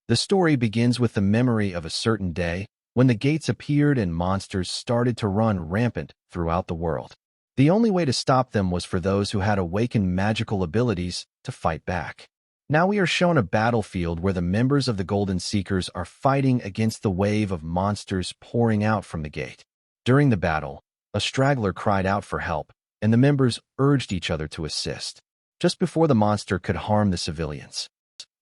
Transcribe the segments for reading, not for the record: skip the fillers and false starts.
The story begins with the memory of a certain day when the gates appeared and monsters started to run rampant throughout the world. The only way to stop them was for those who had awakened magical abilities to fight back. Now we are shown a battlefield where the members of the Golden Seekers are fighting against the wave of monsters pouring out from the gate. During the battle, a straggler cried out for help, and the members urged each other to assist. Just before the monster could harm the civilians,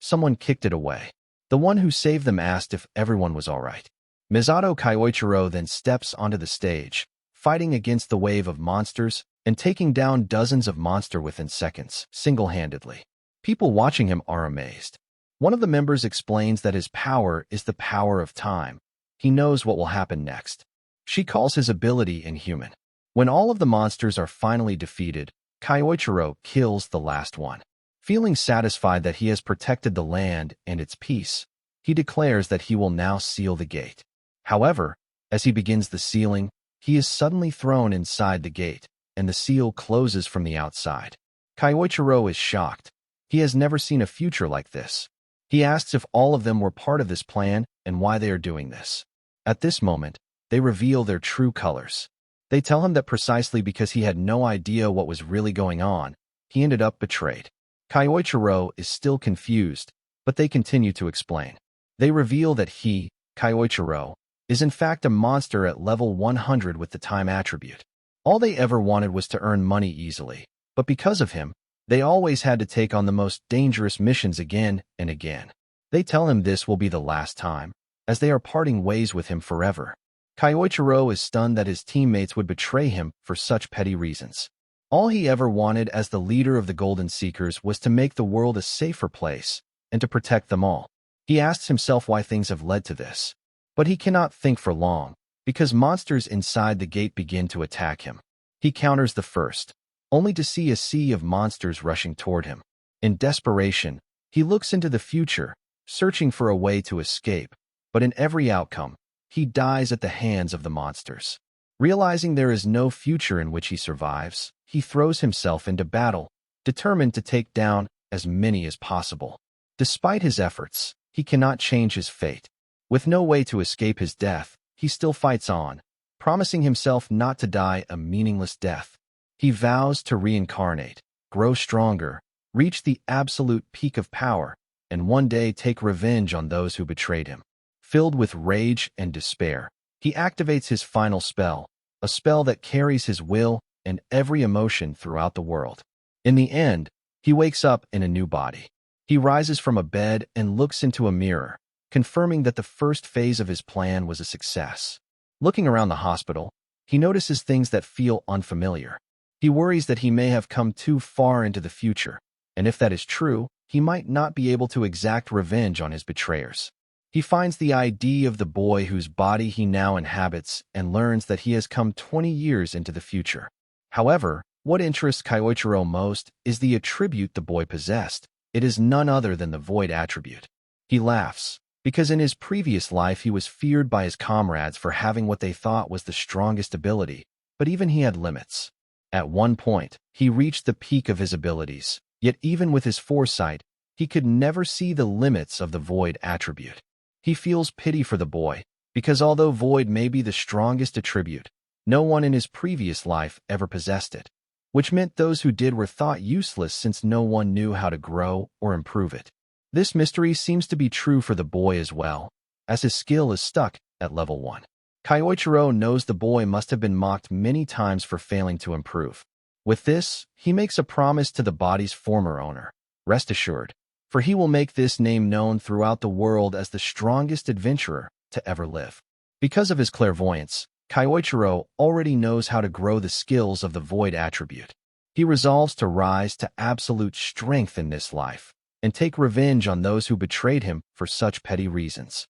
someone kicked it away. The one who saved them asked if everyone was all right. Misato Kyoichiro then steps onto the stage, fighting against the wave of monsters and taking down dozens of monsters within seconds, single-handedly. People watching him are amazed. One of the members explains that his power is the power of time. He knows what will happen next. She calls his ability inhuman. When all of the monsters are finally defeated, Kyoichiro kills the last one. Feeling satisfied that he has protected the land and its peace, he declares that he will now seal the gate. However, as he begins the sealing, he is suddenly thrown inside the gate, and the seal closes from the outside. Kyoichiro is shocked. He has never seen a future like this. He asks if all of them were part of this plan and why they are doing this. At this moment, they reveal their true colors. They tell him that precisely because he had no idea what was really going on, he ended up betrayed. Kyoichiro is still confused, but they continue to explain. They reveal that he, Kyoichiro, is in fact a monster at level 100 with the time attribute. All they ever wanted was to earn money easily, but because of him, they always had to take on the most dangerous missions again and again. They tell him this will be the last time, as they are parting ways with him forever. Kyoichiro is stunned that his teammates would betray him for such petty reasons. All he ever wanted as the leader of the Golden Seekers was to make the world a safer place and to protect them all. He asks himself why things have led to this. But he cannot think for long, because monsters inside the gate begin to attack him. He counters the first, only to see a sea of monsters rushing toward him. In desperation, he looks into the future, searching for a way to escape, but in every outcome, he dies at the hands of the monsters. Realizing there is no future in which he survives, he throws himself into battle, determined to take down as many as possible. Despite his efforts, he cannot change his fate. With no way to escape his death, he still fights on, promising himself not to die a meaningless death. He vows to reincarnate, grow stronger, reach the absolute peak of power, and one day take revenge on those who betrayed him. Filled with rage and despair, he activates his final spell, a spell that carries his will and every emotion throughout the world. In the end, he wakes up in a new body. He rises from a bed and looks into a mirror, confirming that the first phase of his plan was a success. Looking around the hospital, he notices things that feel unfamiliar. He worries that he may have come too far into the future, and if that is true, he might not be able to exact revenge on his betrayers. He finds the ID of the boy whose body he now inhabits and learns that he has come 20 years into the future. However, what interests Kyoichiro most is the attribute the boy possessed. It is none other than the void attribute. He laughs, because in his previous life he was feared by his comrades for having what they thought was the strongest ability, but even he had limits. At one point, he reached the peak of his abilities, yet even with his foresight, he could never see the limits of the void attribute. He feels pity for the boy, because although void may be the strongest attribute, no one in his previous life ever possessed it, which meant those who did were thought useless since no one knew how to grow or improve it. This mystery seems to be true for the boy as well, as his skill is stuck at level 1. Kyoichiro knows the boy must have been mocked many times for failing to improve. With this, he makes a promise to the body's former owner. Rest assured, for he will make this name known throughout the world as the strongest adventurer to ever live. Because of his clairvoyance, Kyoichiro already knows how to grow the skills of the void attribute. He resolves to rise to absolute strength in this life and take revenge on those who betrayed him for such petty reasons.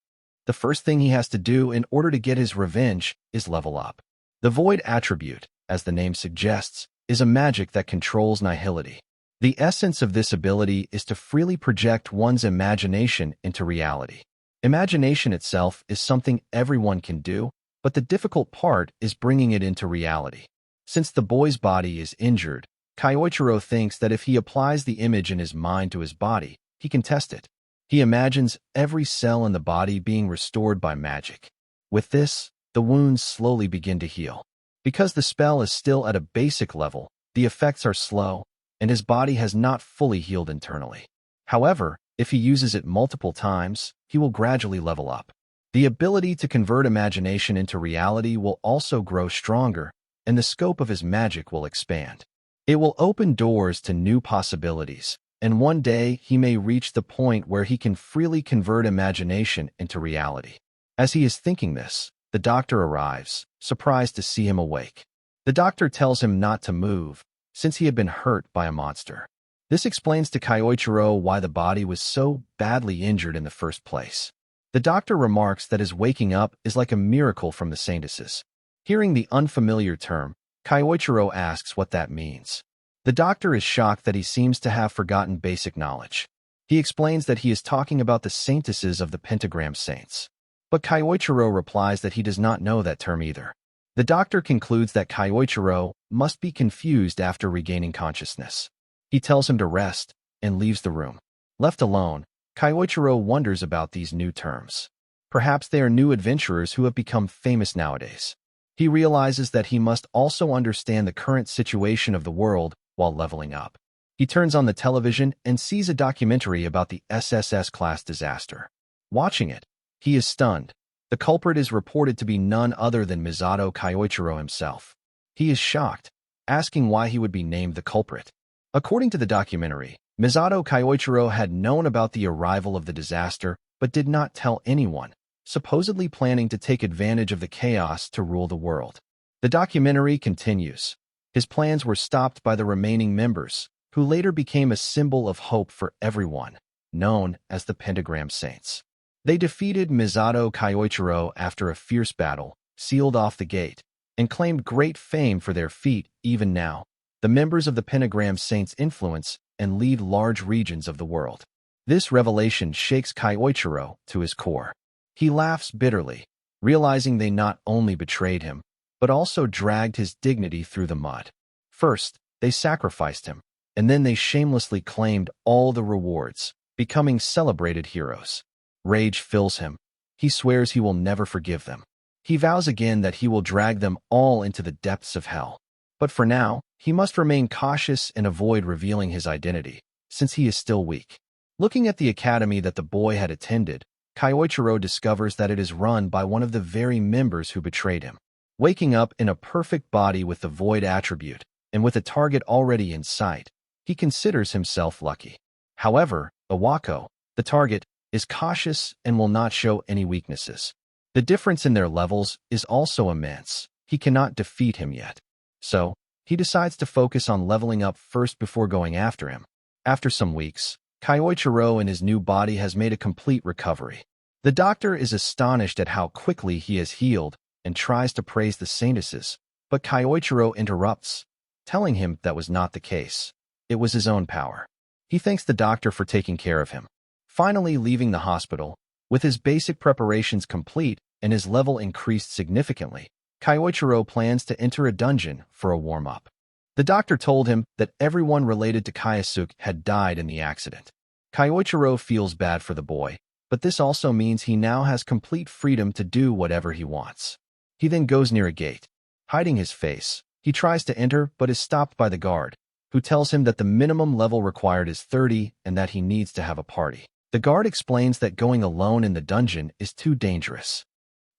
The first thing he has to do in order to get his revenge is level up. The void attribute, as the name suggests, is a magic that controls nihility. The essence of this ability is to freely project one's imagination into reality. Imagination itself is something everyone can do, but the difficult part is bringing it into reality. Since the boy's body is injured, Kyoichiro thinks that if he applies the image in his mind to his body, he can test it. He imagines every cell in the body being restored by magic. With this, the wounds slowly begin to heal. Because the spell is still at a basic level, the effects are slow, and his body has not fully healed internally. However, if he uses it multiple times, he will gradually level up. The ability to convert imagination into reality will also grow stronger, and the scope of his magic will expand. It will open doors to new possibilities, and one day he may reach the point where he can freely convert imagination into reality. As he is thinking this, the doctor arrives, surprised to see him awake. The doctor tells him not to move, since he had been hurt by a monster. This explains to Kyoichiro why the body was so badly injured in the first place. The doctor remarks that his waking up is like a miracle from the saintesses. Hearing the unfamiliar term, Kyoichiro asks what that means. The doctor is shocked that he seems to have forgotten basic knowledge. He explains that he is talking about the saintesses of the pentagram saints. But Kyoichiro replies that he does not know that term either. The doctor concludes that Kyoichiro must be confused after regaining consciousness. He tells him to rest and leaves the room. Left alone, Kyoichiro wonders about these new terms. Perhaps they are new adventurers who have become famous nowadays. He realizes that he must also understand the current situation of the world while leveling up. He turns on the television and sees a documentary about the SSS-class disaster. Watching it, he is stunned. The culprit is reported to be none other than Misato Kyoichiro himself. He is shocked, asking why he would be named the culprit. According to the documentary, Misato Kyoichiro had known about the arrival of the disaster but did not tell anyone, supposedly planning to take advantage of the chaos to rule the world. The documentary continues. His plans were stopped by the remaining members, who later became a symbol of hope for everyone, known as the Pentagram Saints. They defeated Misato Kyoichiro after a fierce battle, sealed off the gate, and claimed great fame for their feat. Even now, the members of the Pentagram Saints influence and lead large regions of the world. This revelation shakes Kyoichiro to his core. He laughs bitterly, realizing they not only betrayed him, but also dragged his dignity through the mud. First, they sacrificed him, and then they shamelessly claimed all the rewards, becoming celebrated heroes. Rage fills him. He swears he will never forgive them. He vows again that he will drag them all into the depths of hell. But for now, he must remain cautious and avoid revealing his identity, since he is still weak. Looking at the academy that the boy had attended, Kyoichiro discovers that it is run by one of the very members who betrayed him. Waking up in a perfect body with the void attribute, and with a target already in sight, he considers himself lucky. However, Iwako, the target, is cautious and will not show any weaknesses. The difference in their levels is also immense. He cannot defeat him yet. So, he decides to focus on leveling up first before going after him. After some weeks, Kyoichiro in his new body has made a complete recovery. The doctor is astonished at how quickly he has healed and tries to praise the saintesses, but Kyoichiro interrupts, telling him that was not the case. It was his own power. He thanks the doctor for taking care of him. Finally leaving the hospital, with his basic preparations complete and his level increased significantly, Kyoichiro plans to enter a dungeon for a warm-up. The doctor told him that everyone related to Kyosuke had died in the accident. Kyoichiro feels bad for the boy, but this also means he now has complete freedom to do whatever he wants. He then goes near a gate. Hiding his face, he tries to enter but is stopped by the guard, who tells him that the minimum level required is 30 and that he needs to have a party. The guard explains that going alone in the dungeon is too dangerous.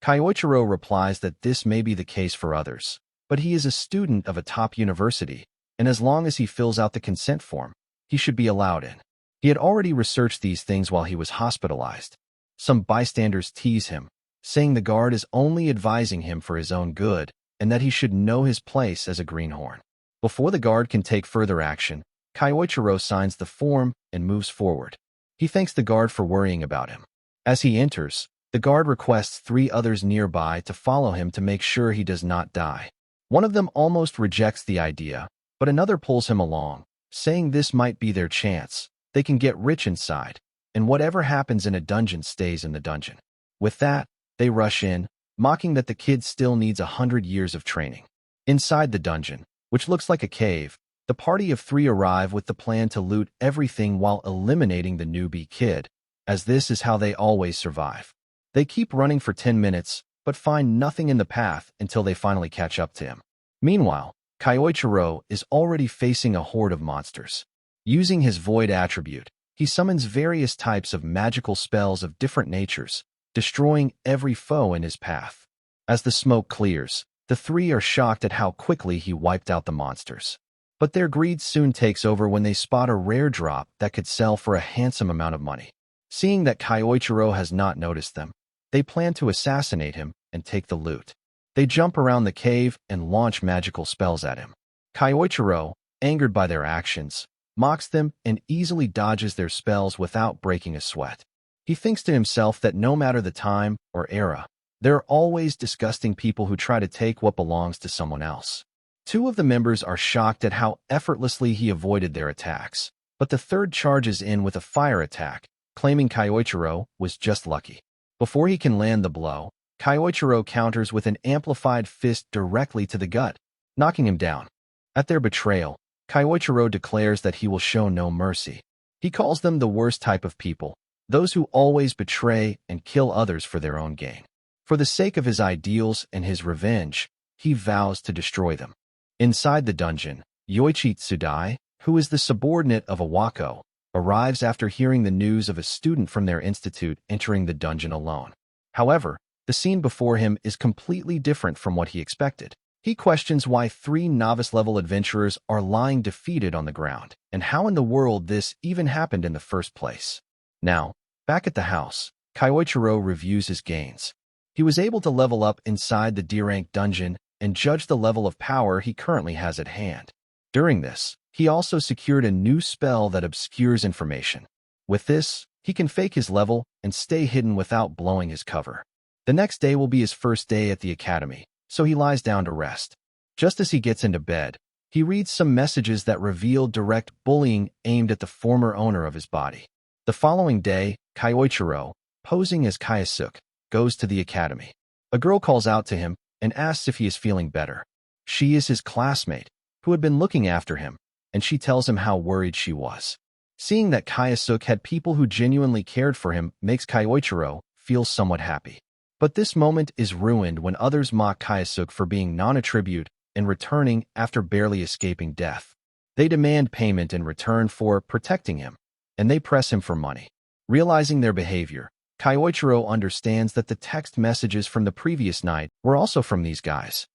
Kyoichiro replies that this may be the case for others, but he is a student of a top university, and as long as he fills out the consent form, he should be allowed in. He had already researched these things while he was hospitalized. Some bystanders tease him, saying the guard is only advising him for his own good and that he should know his place as a greenhorn. Before the guard can take further action, Kyoichiro signs the form and moves forward. He thanks the guard for worrying about him. As he enters, the guard requests 3 others nearby to follow him to make sure he does not die. One of them almost rejects the idea, but another pulls him along, saying this might be their chance. They can get rich inside, and whatever happens in a dungeon stays in the dungeon. With that, they rush in, mocking that the kid still needs 100 years of training. Inside the dungeon, which looks like a cave, the party of 3 arrive with the plan to loot everything while eliminating the newbie kid, as this is how they always survive. They keep running for 10 minutes, but find nothing in the path until they finally catch up to him. Meanwhile, Kyoichiro is already facing a horde of monsters. Using his void attribute, he summons various types of magical spells of different natures, destroying every foe in his path. As the smoke clears, the three are shocked at how quickly he wiped out the monsters. But their greed soon takes over when they spot a rare drop that could sell for a handsome amount of money. Seeing that Kyoichiro has not noticed them, they plan to assassinate him and take the loot. They jump around the cave and launch magical spells at him. Kyoichiro, angered by their actions, mocks them and easily dodges their spells without breaking a sweat. He thinks to himself that no matter the time or era, there are always disgusting people who try to take what belongs to someone else. Two of the members are shocked at how effortlessly he avoided their attacks, but the third charges in with a fire attack, claiming Kyoichiro was just lucky. Before he can land the blow, Kyoichiro counters with an amplified fist directly to the gut, knocking him down. At their betrayal, Kyoichiro declares that he will show no mercy. He calls them the worst type of people, those who always betray and kill others for their own gain. For the sake of his ideals and his revenge, he vows to destroy them. Inside the dungeon, Yoichi Tsudai, who is the subordinate of Awako, arrives after hearing the news of a student from their institute entering the dungeon alone. However, the scene before him is completely different from what he expected. He questions why 3 novice-level adventurers are lying defeated on the ground, and how in the world this even happened in the first place. Now, back at the house, Kyoichiro reviews his gains. He was able to level up inside the D-rank dungeon and judge the level of power he currently has at hand. During this, he also secured a new spell that obscures information. With this, he can fake his level and stay hidden without blowing his cover. The next day will be his first day at the academy, so he lies down to rest. Just as he gets into bed, he reads some messages that reveal direct bullying aimed at the former owner of his body. The following day, Kyoichiro, posing as Kayasuke, goes to the academy. A girl calls out to him and asks if he is feeling better. She is his classmate, who had been looking after him, and she tells him how worried she was. Seeing that Kayasuke had people who genuinely cared for him makes Kyoichiro feel somewhat happy. But this moment is ruined when others mock Kayasuke for being non-attribute and returning after barely escaping death. They demand payment in return for protecting him, and they press him for money. Realizing their behavior, Kyoichiro understands that the text messages from the previous night were also from these guys.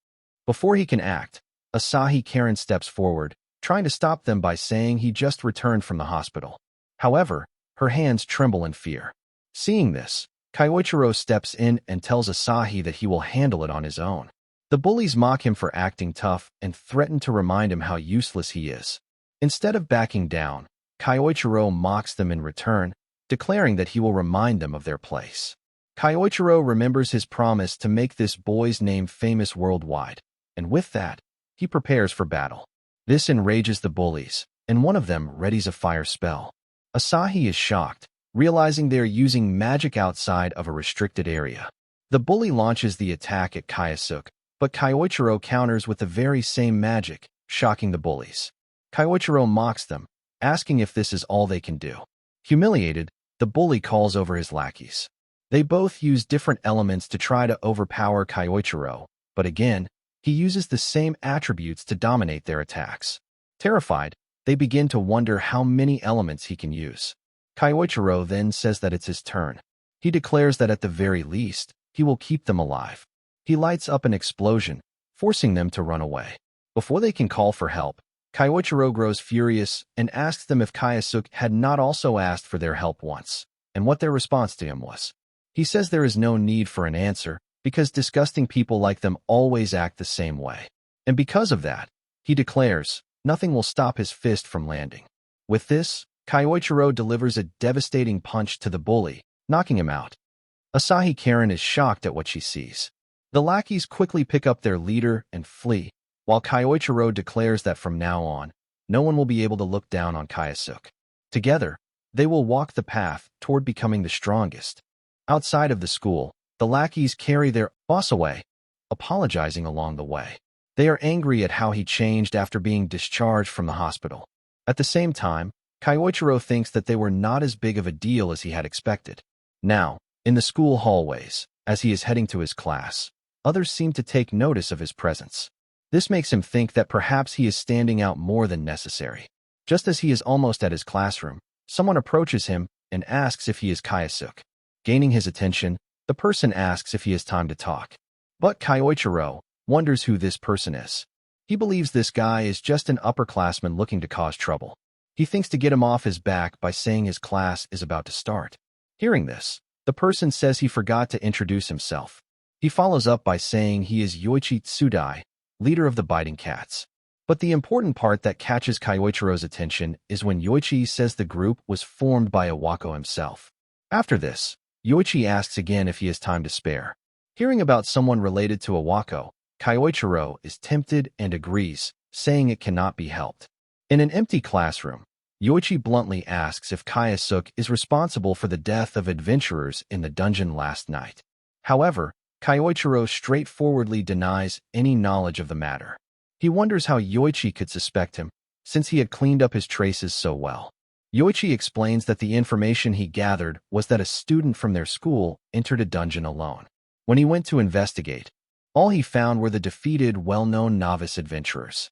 Before he can act, Asahi Karen steps forward, trying to stop them by saying he just returned from the hospital. However, her hands tremble in fear. Seeing this, Kyoichiro steps in and tells Asahi that he will handle it on his own. The bullies mock him for acting tough and threaten to remind him how useless he is. Instead of backing down, Kyoichiro mocks them in return, declaring that he will remind them of their place. Kyoichiro remembers his promise to make this boy's name famous worldwide, and with that, he prepares for battle. This enrages the bullies, and one of them readies a fire spell. Asahi is shocked, realizing they are using magic outside of a restricted area. The bully launches the attack at Kayasuke, but Kyoichiro counters with the very same magic, shocking the bullies. Kyoichiro mocks them, asking if this is all they can do. Humiliated, the bully calls over his lackeys. They both use different elements to try to overpower Kyoichiro, but again, he uses the same attributes to dominate their attacks. Terrified, they begin to wonder how many elements he can use. Kyoichiro then says that it's his turn. He declares that at the very least, he will keep them alive. He lights up an explosion, forcing them to run away. Before they can call for help, Kyoichiro grows furious and asks them if Kayasuke had not also asked for their help once, and what their response to him was. He says there is no need for an answer, because disgusting people like them always act the same way. And because of that, he declares, nothing will stop his fist from landing. With this, Kyoichiro delivers a devastating punch to the bully, knocking him out. Asahi Karen is shocked at what she sees. The lackeys quickly pick up their leader and flee, while Kyoichiro declares that from now on, no one will be able to look down on Kayasuke. Together, they will walk the path toward becoming the strongest. Outside of the school, the lackeys carry their boss away, apologizing along the way. They are angry at how he changed after being discharged from the hospital. At the same time, Kyoichiro thinks that they were not as big of a deal as he had expected. Now, in the school hallways, as he is heading to his class, others seem to take notice of his presence. This makes him think that perhaps he is standing out more than necessary. Just as he is almost at his classroom, someone approaches him and asks if he is Kyosuke. Gaining his attention, the person asks if he has time to talk. But Kyoichiro wonders who this person is. He believes this guy is just an upperclassman looking to cause trouble. He thinks to get him off his back by saying his class is about to start. Hearing this, the person says he forgot to introduce himself. He follows up by saying he is Yoichi Tsudai, leader of the Biting Cats. But the important part that catches Kyoichiro's attention is when Yoichi says the group was formed by Iwako himself. After this, Yoichi asks again if he has time to spare. Hearing about someone related to Iwako, Kyoichiro is tempted and agrees, saying it cannot be helped. In an empty classroom, Yoichi bluntly asks if Kyosuke is responsible for the death of adventurers in the dungeon last night. However, Kyoichiro straightforwardly denies any knowledge of the matter. He wonders how Yoichi could suspect him, since he had cleaned up his traces so well. Yoichi explains that the information he gathered was that a student from their school entered a dungeon alone. When he went to investigate, all he found were the defeated, well-known novice adventurers.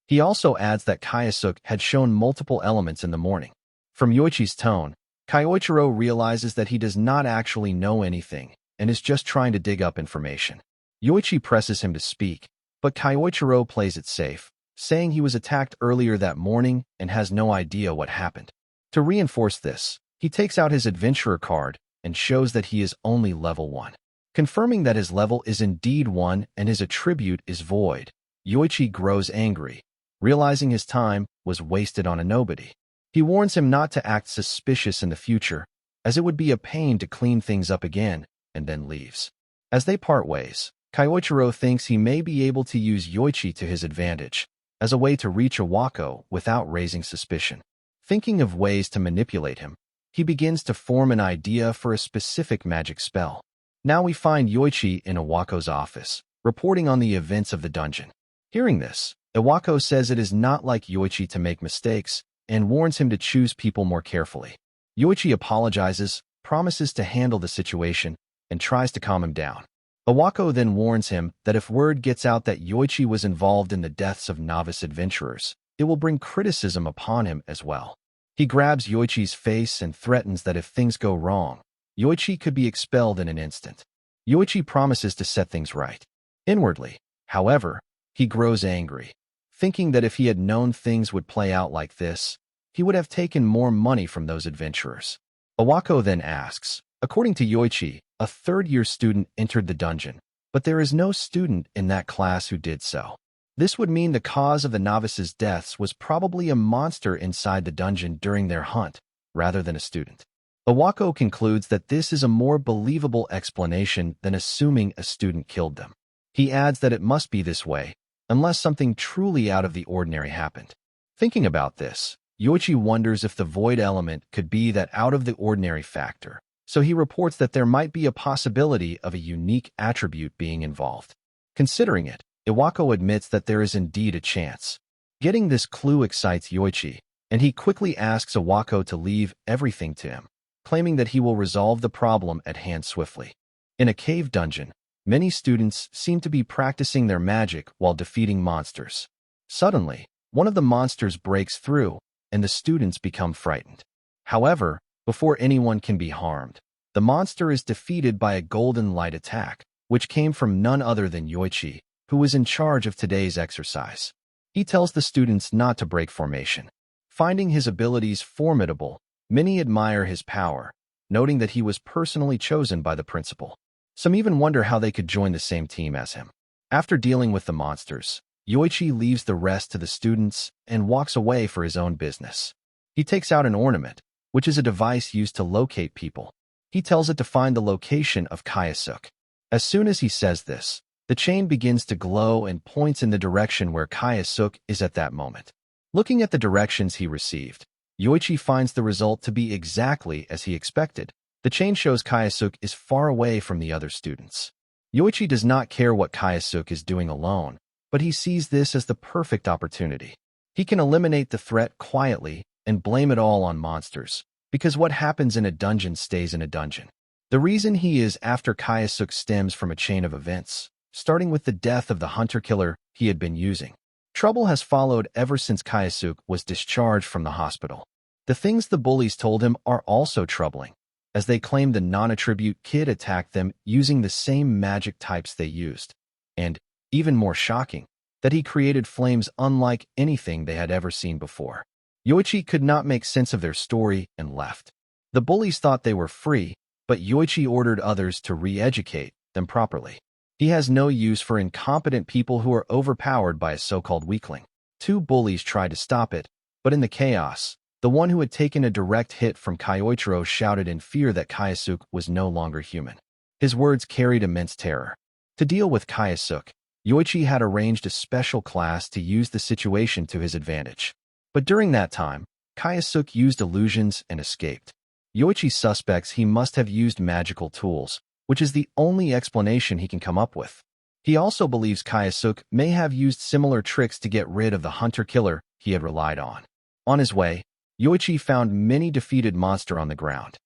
He also adds that Kyosuke had shown multiple elements in the morning. From Yoichi's tone, Kyoichiro realizes that he does not actually know anything and is just trying to dig up information. Yoichi presses him to speak, but Kyoichiro plays it safe, saying he was attacked earlier that morning and has no idea what happened. To reinforce this, he takes out his adventurer card and shows that he is only level 1. Confirming that his level is indeed 1 and his attribute is void, Yoichi grows angry, realizing his time was wasted on a nobody. He warns him not to act suspicious in the future, as it would be a pain to clean things up again, and then leaves. As they part ways, Kyoichiro thinks he may be able to use Yoichi to his advantage, as a way to reach Iwako without raising suspicion. Thinking of ways to manipulate him, he begins to form an idea for a specific magic spell. Now we find Yoichi in Iwako's office, reporting on the events of the dungeon. Hearing this, Iwako says it is not like Yoichi to make mistakes, and warns him to choose people more carefully. Yoichi apologizes, promises to handle the situation, and tries to calm him down. Iwako then warns him that if word gets out that Yoichi was involved in the deaths of novice adventurers, it will bring criticism upon him as well. He grabs Yoichi's face and threatens that if things go wrong, Yoichi could be expelled in an instant. Yoichi promises to set things right. Inwardly, however, he grows angry, thinking that if he had known things would play out like this, he would have taken more money from those adventurers. Iwako then asks, according to Yoichi, a third-year student entered the dungeon, but there is no student in that class who did so. This would mean the cause of the novices' deaths was probably a monster inside the dungeon during their hunt, rather than a student. Iwako concludes that this is a more believable explanation than assuming a student killed them. He adds that it must be this way, unless something truly out of the ordinary happened. Thinking about this, Yoichi wonders if the void element could be that out-of-the-ordinary factor, so he reports that there might be a possibility of a unique attribute being involved. Considering it, Iwako admits that there is indeed a chance. Getting this clue excites Yoichi, and he quickly asks Iwako to leave everything to him, claiming that he will resolve the problem at hand swiftly. In a cave dungeon, many students seem to be practicing their magic while defeating monsters. Suddenly, one of the monsters breaks through, and the students become frightened. However, before anyone can be harmed, the monster is defeated by a golden light attack, which came from none other than Yoichi, who was in charge of today's exercise. He tells the students not to break formation. Finding his abilities formidable, many admire his power, noting that he was personally chosen by the principal. Some even wonder how they could join the same team as him. After dealing with the monsters, Yoichi leaves the rest to the students and walks away for his own business. He takes out an ornament, which is a device used to locate people. He tells it to find the location of Kyosuke. As soon as he says this, the chain begins to glow and points in the direction where Kyosuke is at that moment. Looking at the directions he received, Yoichi finds the result to be exactly as he expected. The chain shows Kyosuke is far away from the other students. Yoichi does not care what Kyosuke is doing alone, but he sees this as the perfect opportunity. He can eliminate the threat quietly and blame it all on monsters, because what happens in a dungeon stays in a dungeon. The reason he is after Kayasuk stems from a chain of events, starting with the death of the hunter-killer he had been using. Trouble has followed ever since Kayasuk was discharged from the hospital. The things the bullies told him are also troubling, as they claim the non-attribute kid attacked them using the same magic types they used. And, even more shocking, that he created flames unlike anything they had ever seen before. Yoichi could not make sense of their story and left. The bullies thought they were free, but Yoichi ordered others to re-educate them properly. He has no use for incompetent people who are overpowered by a so-called weakling. Two bullies tried to stop it, but in the chaos, the one who had taken a direct hit from Kyoichiro shouted in fear that Kayasuk was no longer human. His words carried immense terror. To deal with Kayasuk, Yoichi had arranged a special class to use the situation to his advantage. But during that time, Kayasuk used illusions and escaped. Yoichi suspects he must have used magical tools, which is the only explanation he can come up with. He also believes Kayasuk may have used similar tricks to get rid of the hunter-killer he had relied on. On his way, Yoichi found many defeated monsters on the ground.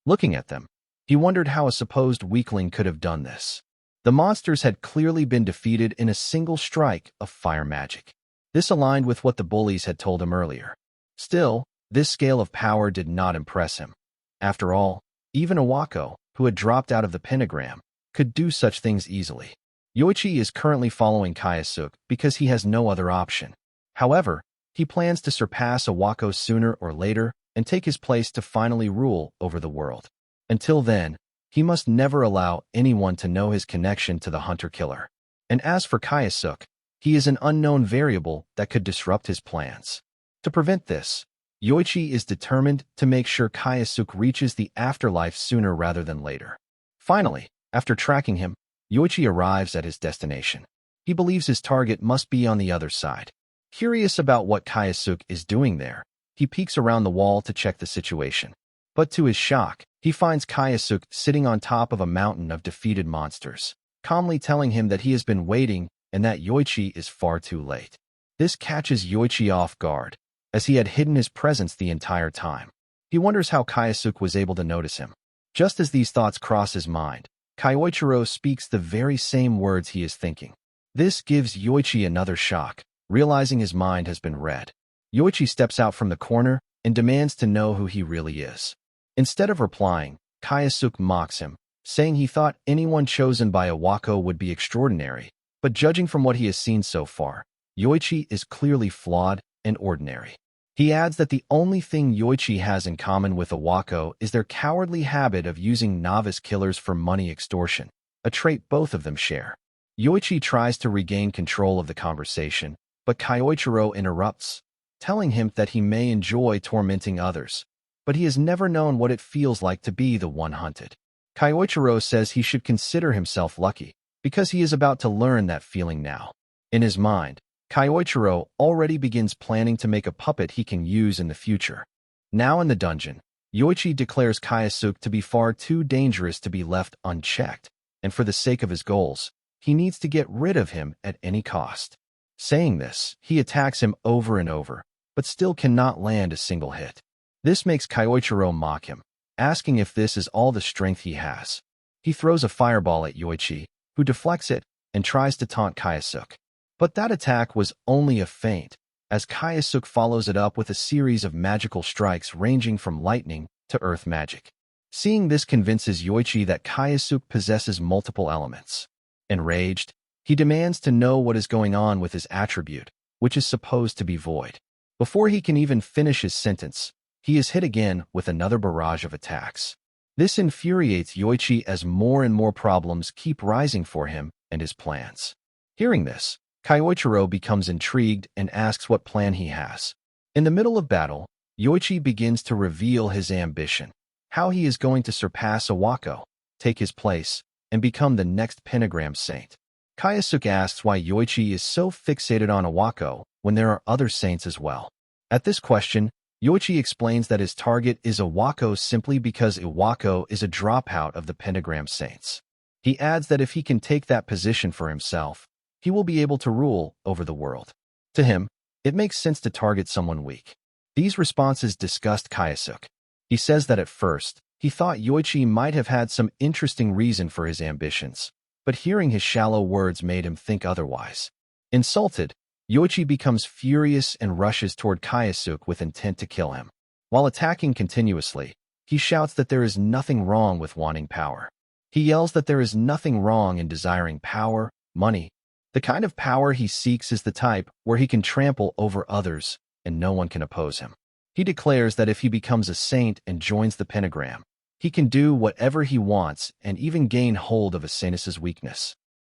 Looking at them, he wondered how a supposed weakling could have done this. The monsters had clearly been defeated in a single strike of fire magic. This aligned with what the bullies had told him earlier. Still, this scale of power did not impress him. After all, even Iwako, who had dropped out of the pentagram, could do such things easily. Yoichi is currently following Kayasuk because he has no other option. However, he plans to surpass Iwako sooner or later and take his place to finally rule over the world. Until then, he must never allow anyone to know his connection to the hunter-killer. And as for Kayasuk, he is an unknown variable that could disrupt his plans. To prevent this, Yoichi is determined to make sure Kayasuk reaches the afterlife sooner rather than later. Finally, after tracking him, Yoichi arrives at his destination. He believes his target must be on the other side. Curious about what Kayasuk is doing there, he peeks around the wall to check the situation. But to his shock, he finds Kayasuk sitting on top of a mountain of defeated monsters, calmly telling him that he has been waiting and that Yoichi is far too late. This catches Yoichi off guard, as he had hidden his presence the entire time. He wonders how Kayasuk was able to notice him. Just as these thoughts cross his mind, Kyoichiro speaks the very same words he is thinking. This gives Yoichi another shock, realizing his mind has been read. Yoichi steps out from the corner and demands to know who he really is. Instead of replying, Kayasuk mocks him, saying he thought anyone chosen by Iwako would be extraordinary, but judging from what he has seen so far, Yoichi is clearly flawed and ordinary. He adds that the only thing Yoichi has in common with Iwako is their cowardly habit of using novice killers for money extortion, a trait both of them share. Yoichi tries to regain control of the conversation, but Kyoichiro interrupts, telling him that he may enjoy tormenting others, but he has never known what it feels like to be the one hunted. Kyoichiro says he should consider himself lucky, because he is about to learn that feeling now. In his mind, Kyoichiro already begins planning to make a puppet he can use in the future. Now in the dungeon, Yoichi declares Kayasuk to be far too dangerous to be left unchecked, and for the sake of his goals, he needs to get rid of him at any cost. Saying this, he attacks him over and over, but still cannot land a single hit. This makes Kyoichiro mock him, asking if this is all the strength he has. He throws a fireball at Yoichi, who deflects it and tries to taunt Kayasuk. But that attack was only a feint, as Kayasuk follows it up with a series of magical strikes ranging from lightning to earth magic. Seeing this convinces Yoichi that Kayasuk possesses multiple elements. Enraged, he demands to know what is going on with his attribute, which is supposed to be void. Before he can even finish his sentence, he is hit again with another barrage of attacks. This infuriates Yoichi as more and more problems keep rising for him and his plans. Hearing this, Kyoichiro becomes intrigued and asks what plan he has. In the middle of battle, Yoichi begins to reveal his ambition, how he is going to surpass Iwako, take his place, and become the next pentagram saint. Kayasuk asks why Yoichi is so fixated on Iwako when there are other saints as well. At this question, Yoichi explains that his target is Iwako simply because Iwako is a dropout of the pentagram saints. He adds that if he can take that position for himself, he will be able to rule over the world. To him, it makes sense to target someone weak. These responses disgust Kayasuke. He says that at first, he thought Yoichi might have had some interesting reason for his ambitions, but hearing his shallow words made him think otherwise. Insulted, Yoichi becomes furious and rushes toward Kayasuke with intent to kill him. While attacking continuously, he shouts that there is nothing wrong with wanting power. He yells that there is nothing wrong in desiring power, money. The kind of power he seeks is the type where he can trample over others and no one can oppose him. He declares that if he becomes a saint and joins the pentagram, he can do whatever he wants and even gain hold of a saintess's weakness.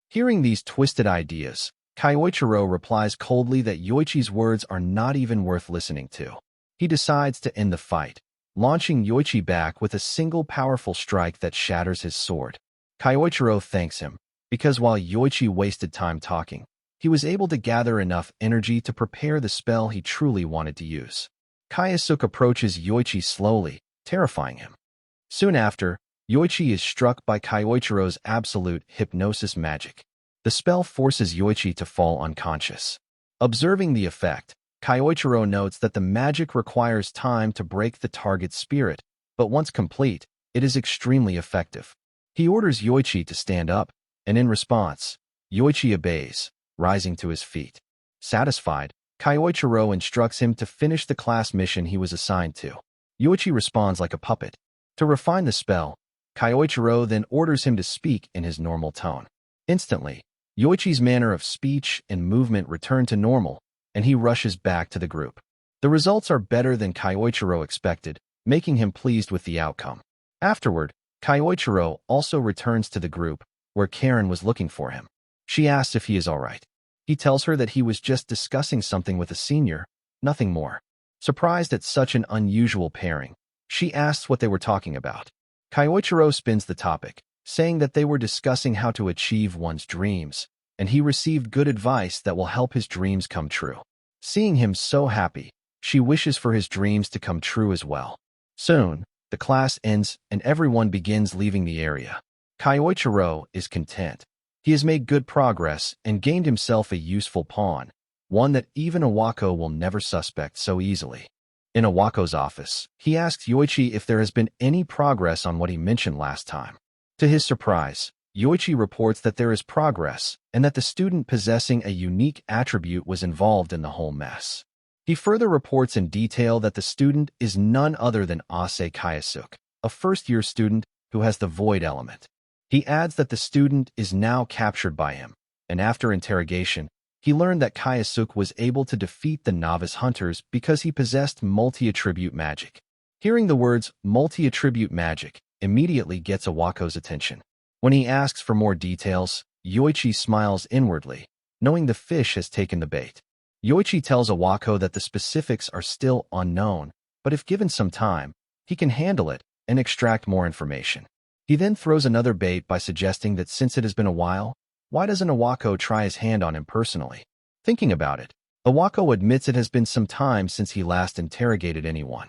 Hearing these twisted ideas, Kyoichiro replies coldly that Yoichi's words are not even worth listening to. He decides to end the fight, launching Yoichi back with a single powerful strike that shatters his sword. Kyoichiro thanks him, because while Yoichi wasted time talking, he was able to gather enough energy to prepare the spell he truly wanted to use. Kayasuke approaches Yoichi slowly, terrifying him. Soon after, Yoichi is struck by Kyoichiro's absolute hypnosis magic. The spell forces Yoichi to fall unconscious. Observing the effect, Kyoichiro notes that the magic requires time to break the target's spirit, but once complete, it is extremely effective. He orders Yoichi to stand up, and in response, Yoichi obeys, rising to his feet. Satisfied, Kyoichiro instructs him to finish the class mission he was assigned to. Yoichi responds like a puppet. To refine the spell, Kyoichiro then orders him to speak in his normal tone. Instantly, Yoichi's manner of speech and movement return to normal, and he rushes back to the group. The results are better than Kyoichiro expected, making him pleased with the outcome. Afterward, Kyoichiro also returns to the group, where Karen was looking for him. She asks if he is all right. He tells her that he was just discussing something with a senior, nothing more. Surprised at such an unusual pairing, she asks what they were talking about. Kyoichiro spins the topic, saying that they were discussing how to achieve one's dreams, and he received good advice that will help his dreams come true. Seeing him so happy, she wishes for his dreams to come true as well. Soon, the class ends and everyone begins leaving the area. Kyoichiro is content. He has made good progress and gained himself a useful pawn, one that even Iwako will never suspect so easily. In Iwako's office, he asks Yoichi if there has been any progress on what he mentioned last time. To his surprise, Yoichi reports that there is progress and that the student possessing a unique attribute was involved in the whole mess. He further reports in detail that the student is none other than Ase Kayasuke, a first-year student who has the void element. He adds that the student is now captured by him, and after interrogation, he learned that Kayasuke was able to defeat the novice hunters because he possessed multi-attribute magic. Hearing the words multi-attribute magic immediately gets Iwako's attention. When he asks for more details, Yoichi smiles inwardly, knowing the fish has taken the bait. Yoichi tells Iwako that the specifics are still unknown, but if given some time, he can handle it and extract more information. He then throws another bait by suggesting that since it has been a while, why doesn't Iwako try his hand on him personally? Thinking about it, Iwako admits it has been some time since he last interrogated anyone,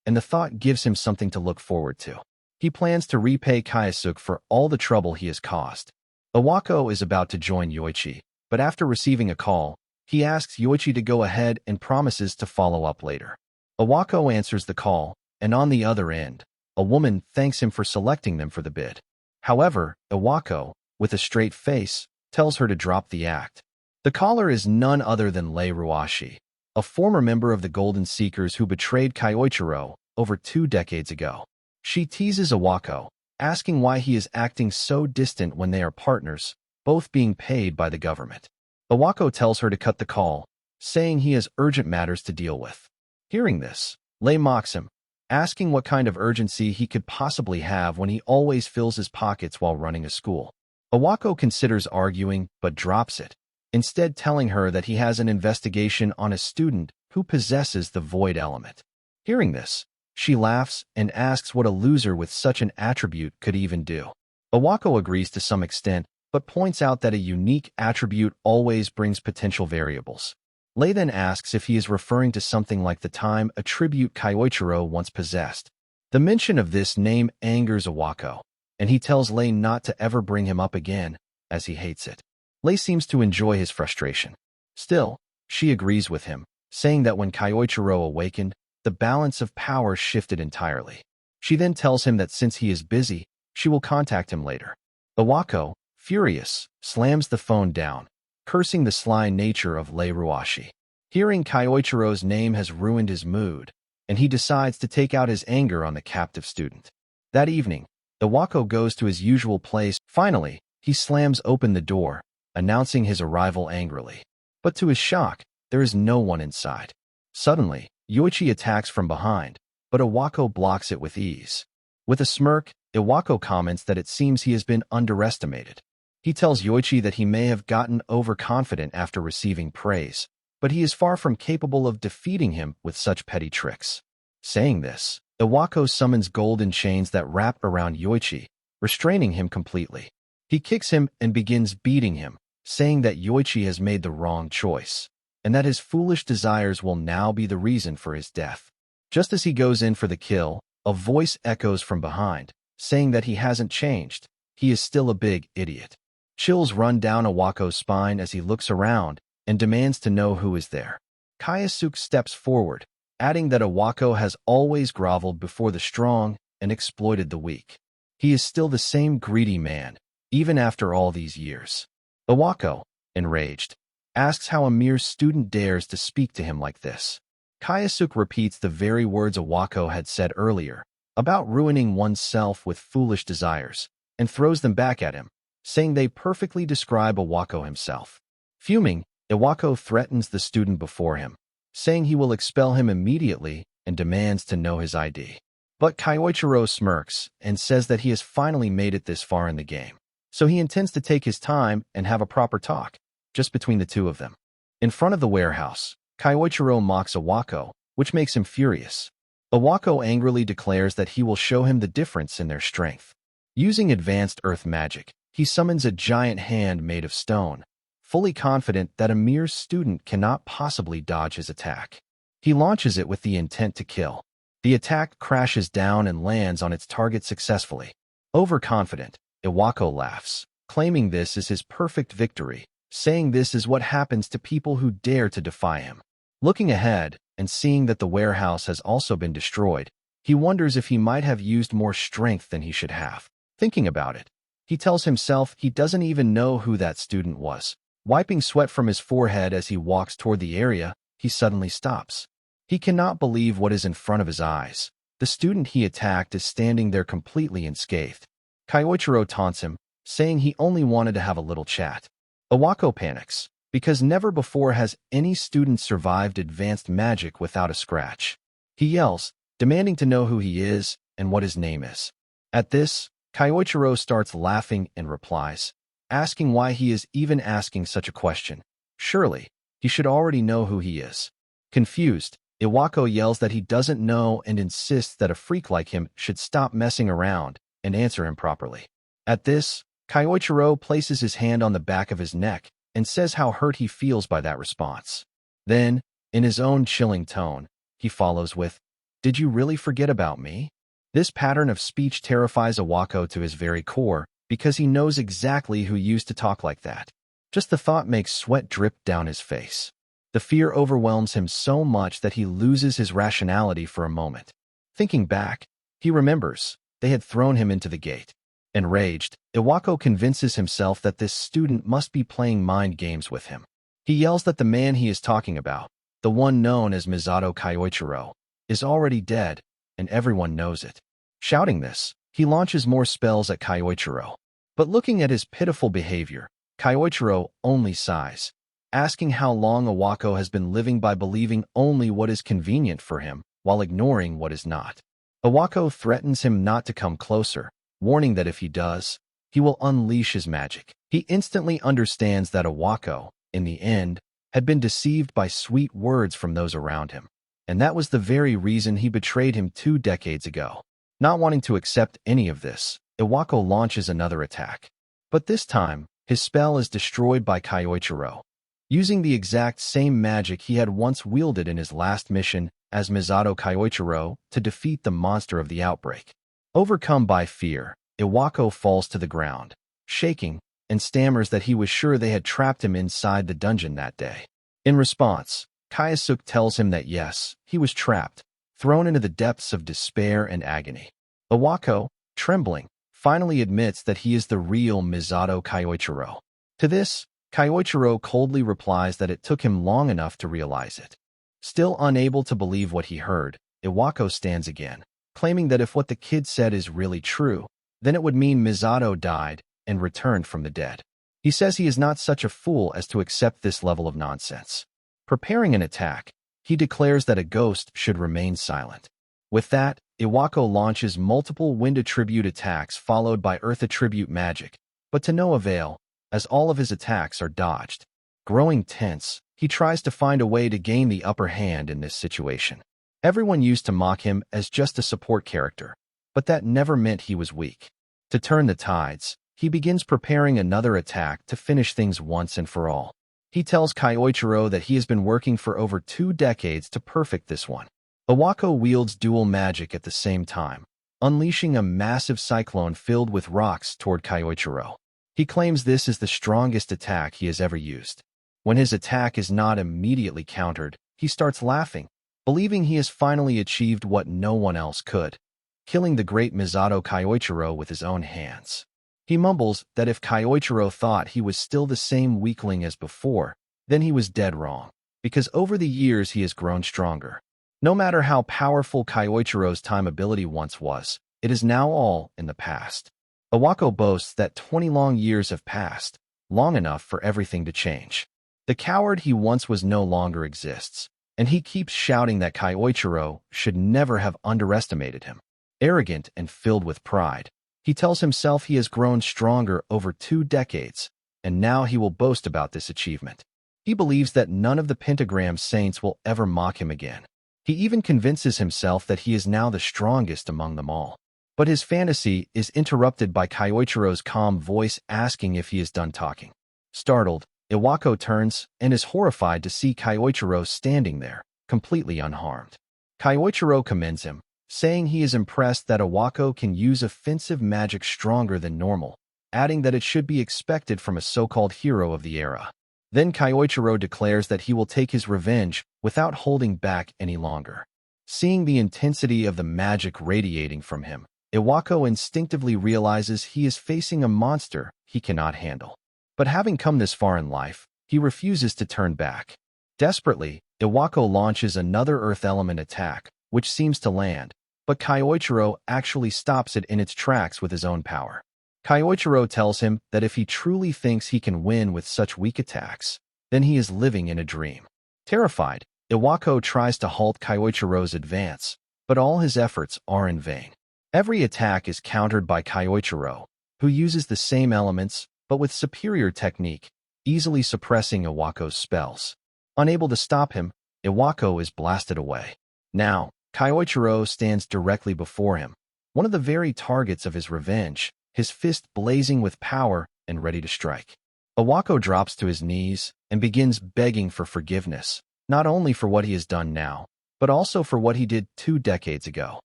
and the thought gives him something to look forward to. He plans to repay Kayasuke for all the trouble he has caused. Iwako is about to join Yoichi, but after receiving a call, he asks Yoichi to go ahead and promises to follow up later. Iwako answers the call, and on the other end, a woman thanks him for selecting them for the bid. However, Iwako, with a straight face, tells her to drop the act. The caller is none other than Lei Ruashi, a former member of the Golden Seekers who betrayed Kyoichiro over 2 decades ago. She teases Iwako, asking why he is acting so distant when they are partners, both being paid by the government. Iwako tells her to cut the call, saying he has urgent matters to deal with. Hearing this, Lei mocks him, asking what kind of urgency he could possibly have when he always fills his pockets while running a school. Iwako considers arguing, but drops it, instead telling her that he has an investigation on a student who possesses the void element. Hearing this, she laughs and asks what a loser with such an attribute could even do. Iwako agrees to some extent, but points out that a unique attribute always brings potential variables. Lei then asks if he is referring to something like the time attribute Kyoichiro once possessed. The mention of this name angers Iwako, and he tells Lei not to ever bring him up again, as he hates it. Lei seems to enjoy his frustration. Still, she agrees with him, saying that when Kyoichiro awakened, the balance of power shifted entirely. She then tells him that since he is busy, she will contact him later. Iwako, furious, slams the phone down, cursing the sly nature of Lei Ruashi. Hearing Kyoichiro's name has ruined his mood, and he decides to take out his anger on the captive student. That evening, Iwako goes to his usual place. Finally, he slams open the door, announcing his arrival angrily. But to his shock, there is no one inside. Suddenly, Yoichi attacks from behind, but Iwako blocks it with ease. With a smirk, Iwako comments that it seems he has been underestimated. He tells Yoichi that he may have gotten overconfident after receiving praise, but he is far from capable of defeating him with such petty tricks. Saying this, Iwako summons golden chains that wrap around Yoichi, restraining him completely. He kicks him and begins beating him, saying that Yoichi has made the wrong choice, and that his foolish desires will now be the reason for his death. Just as he goes in for the kill, a voice echoes from behind, saying that he hasn't changed, he is still a big idiot. Chills run down Iwako's spine as he looks around and demands to know who is there. Kyosuke steps forward, adding that Iwako has always groveled before the strong and exploited the weak. He is still the same greedy man, even after all these years. Iwako, enraged, asks how a mere student dares to speak to him like this. Kyosuke repeats the very words Iwako had said earlier, about ruining oneself with foolish desires, and throws them back at him, saying they perfectly describe Iwako himself. Fuming, Iwako threatens the student before him, saying he will expel him immediately and demands to know his ID. But Kyoichiro smirks and says that he has finally made it this far in the game, so he intends to take his time and have a proper talk, just between the two of them. In front of the warehouse, Kyoichiro mocks Iwako, which makes him furious. Iwako angrily declares that he will show him the difference in their strength. Using advanced earth magic, he summons a giant hand made of stone, fully confident that a mere student cannot possibly dodge his attack. He launches it with the intent to kill. The attack crashes down and lands on its target successfully. Overconfident, Iwako laughs, claiming this is his perfect victory, saying this is what happens to people who dare to defy him. Looking ahead, and seeing that the warehouse has also been destroyed, he wonders if he might have used more strength than he should have. Thinking about it, he tells himself he doesn't even know who that student was. Wiping sweat from his forehead as he walks toward the area, he suddenly stops. He cannot believe what is in front of his eyes. The student he attacked is standing there completely unscathed. Kyoichiro taunts him, saying he only wanted to have a little chat. Iwako panics, because never before has any student survived advanced magic without a scratch. He yells, demanding to know who he is and what his name is. At this, Kyoichiro starts laughing and replies, asking why he is even asking such a question. Surely, he should already know who he is. Confused, Iwako yells that he doesn't know and insists that a freak like him should stop messing around and answer him properly. At this, Kyoichiro places his hand on the back of his neck and says how hurt he feels by that response. Then, in his own chilling tone, he follows with, "Did you really forget about me?" This pattern of speech terrifies Iwako to his very core because he knows exactly who used to talk like that. Just the thought makes sweat drip down his face. The fear overwhelms him so much that he loses his rationality for a moment. Thinking back, he remembers they had thrown him into the gate. Enraged, Iwako convinces himself that this student must be playing mind games with him. He yells that the man he is talking about, the one known as Misato Kyoichiro, is already dead, and everyone knows it. Shouting this, he launches more spells at Kyoichiro. But looking at his pitiful behavior, Kyoichiro only sighs, asking how long Iwako has been living by believing only what is convenient for him, while ignoring what is not. Iwako threatens him not to come closer, warning that if he does, he will unleash his magic. He instantly understands that Iwako, in the end, had been deceived by sweet words from those around him, and that was the very reason he betrayed him 2 decades ago. Not wanting to accept any of this, Iwako launches another attack. But this time, his spell is destroyed by Kyoichiro, using the exact same magic he had once wielded in his last mission as Misato Kyoichiro to defeat the monster of the outbreak. Overcome by fear, Iwako falls to the ground, shaking, and stammers that he was sure they had trapped him inside the dungeon that day. In response, Kyosuke tells him that yes, he was trapped, thrown into the depths of despair and agony. Iwako, trembling, finally admits that he is the real Misato Kyoichiro. To this, Kyoichiro coldly replies that it took him long enough to realize it. Still unable to believe what he heard, Iwako stands again, claiming that if what the kid said is really true, then it would mean Misato died and returned from the dead. He says he is not such a fool as to accept this level of nonsense. Preparing an attack, he declares that a ghost should remain silent. With that, Iwako launches multiple wind attribute attacks followed by earth attribute magic, but to no avail, as all of his attacks are dodged. Growing tense, he tries to find a way to gain the upper hand in this situation. Everyone used to mock him as just a support character, but that never meant he was weak. To turn the tides, he begins preparing another attack to finish things once and for all. He tells Kyoichiro that he has been working for over 2 decades to perfect this one. Iwako wields dual magic at the same time, unleashing a massive cyclone filled with rocks toward Kyoichiro. He claims this is the strongest attack he has ever used. When his attack is not immediately countered, he starts laughing, believing he has finally achieved what no one else could, killing the great Misato Kyoichiro with his own hands. He mumbles that if Kyoichiro thought he was still the same weakling as before, then he was dead wrong, because over the years he has grown stronger. No matter how powerful Kyoichiro's time ability once was, it is now all in the past. Iwako boasts that 20 long years have passed, long enough for everything to change. The coward he once was no longer exists, and he keeps shouting that Kyoichiro should never have underestimated him. Arrogant and filled with pride, he tells himself he has grown stronger over 2 decades, and now he will boast about this achievement. He believes that none of the pentagram saints will ever mock him again. He even convinces himself that he is now the strongest among them all. But his fantasy is interrupted by Kyoichiro's calm voice asking if he is done talking. Startled, Iwako turns and is horrified to see Kyoichiro standing there, completely unharmed. Kyoichiro commends him, saying he is impressed that Iwako can use offensive magic stronger than normal, adding that it should be expected from a so-called hero of the era. Then Kyoichiro declares that he will take his revenge without holding back any longer. Seeing the intensity of the magic radiating from him, Iwako instinctively realizes he is facing a monster he cannot handle. But having come this far in life, he refuses to turn back. Desperately, Iwako launches another earth element attack, which seems to land, but Kyoichiro actually stops it in its tracks with his own power. Kyoichiro tells him that if he truly thinks he can win with such weak attacks, then he is living in a dream. Terrified, Iwako tries to halt Kyoichiro's advance, but all his efforts are in vain. Every attack is countered by Kyoichiro, who uses the same elements, but with superior technique, easily suppressing Iwako's spells. Unable to stop him, Iwako is blasted away. Now, Kyoichiro stands directly before him, one of the very targets of his revenge, his fist blazing with power and ready to strike. Iwako drops to his knees and begins begging for forgiveness, not only for what he has done now, but also for what he did 2 decades ago.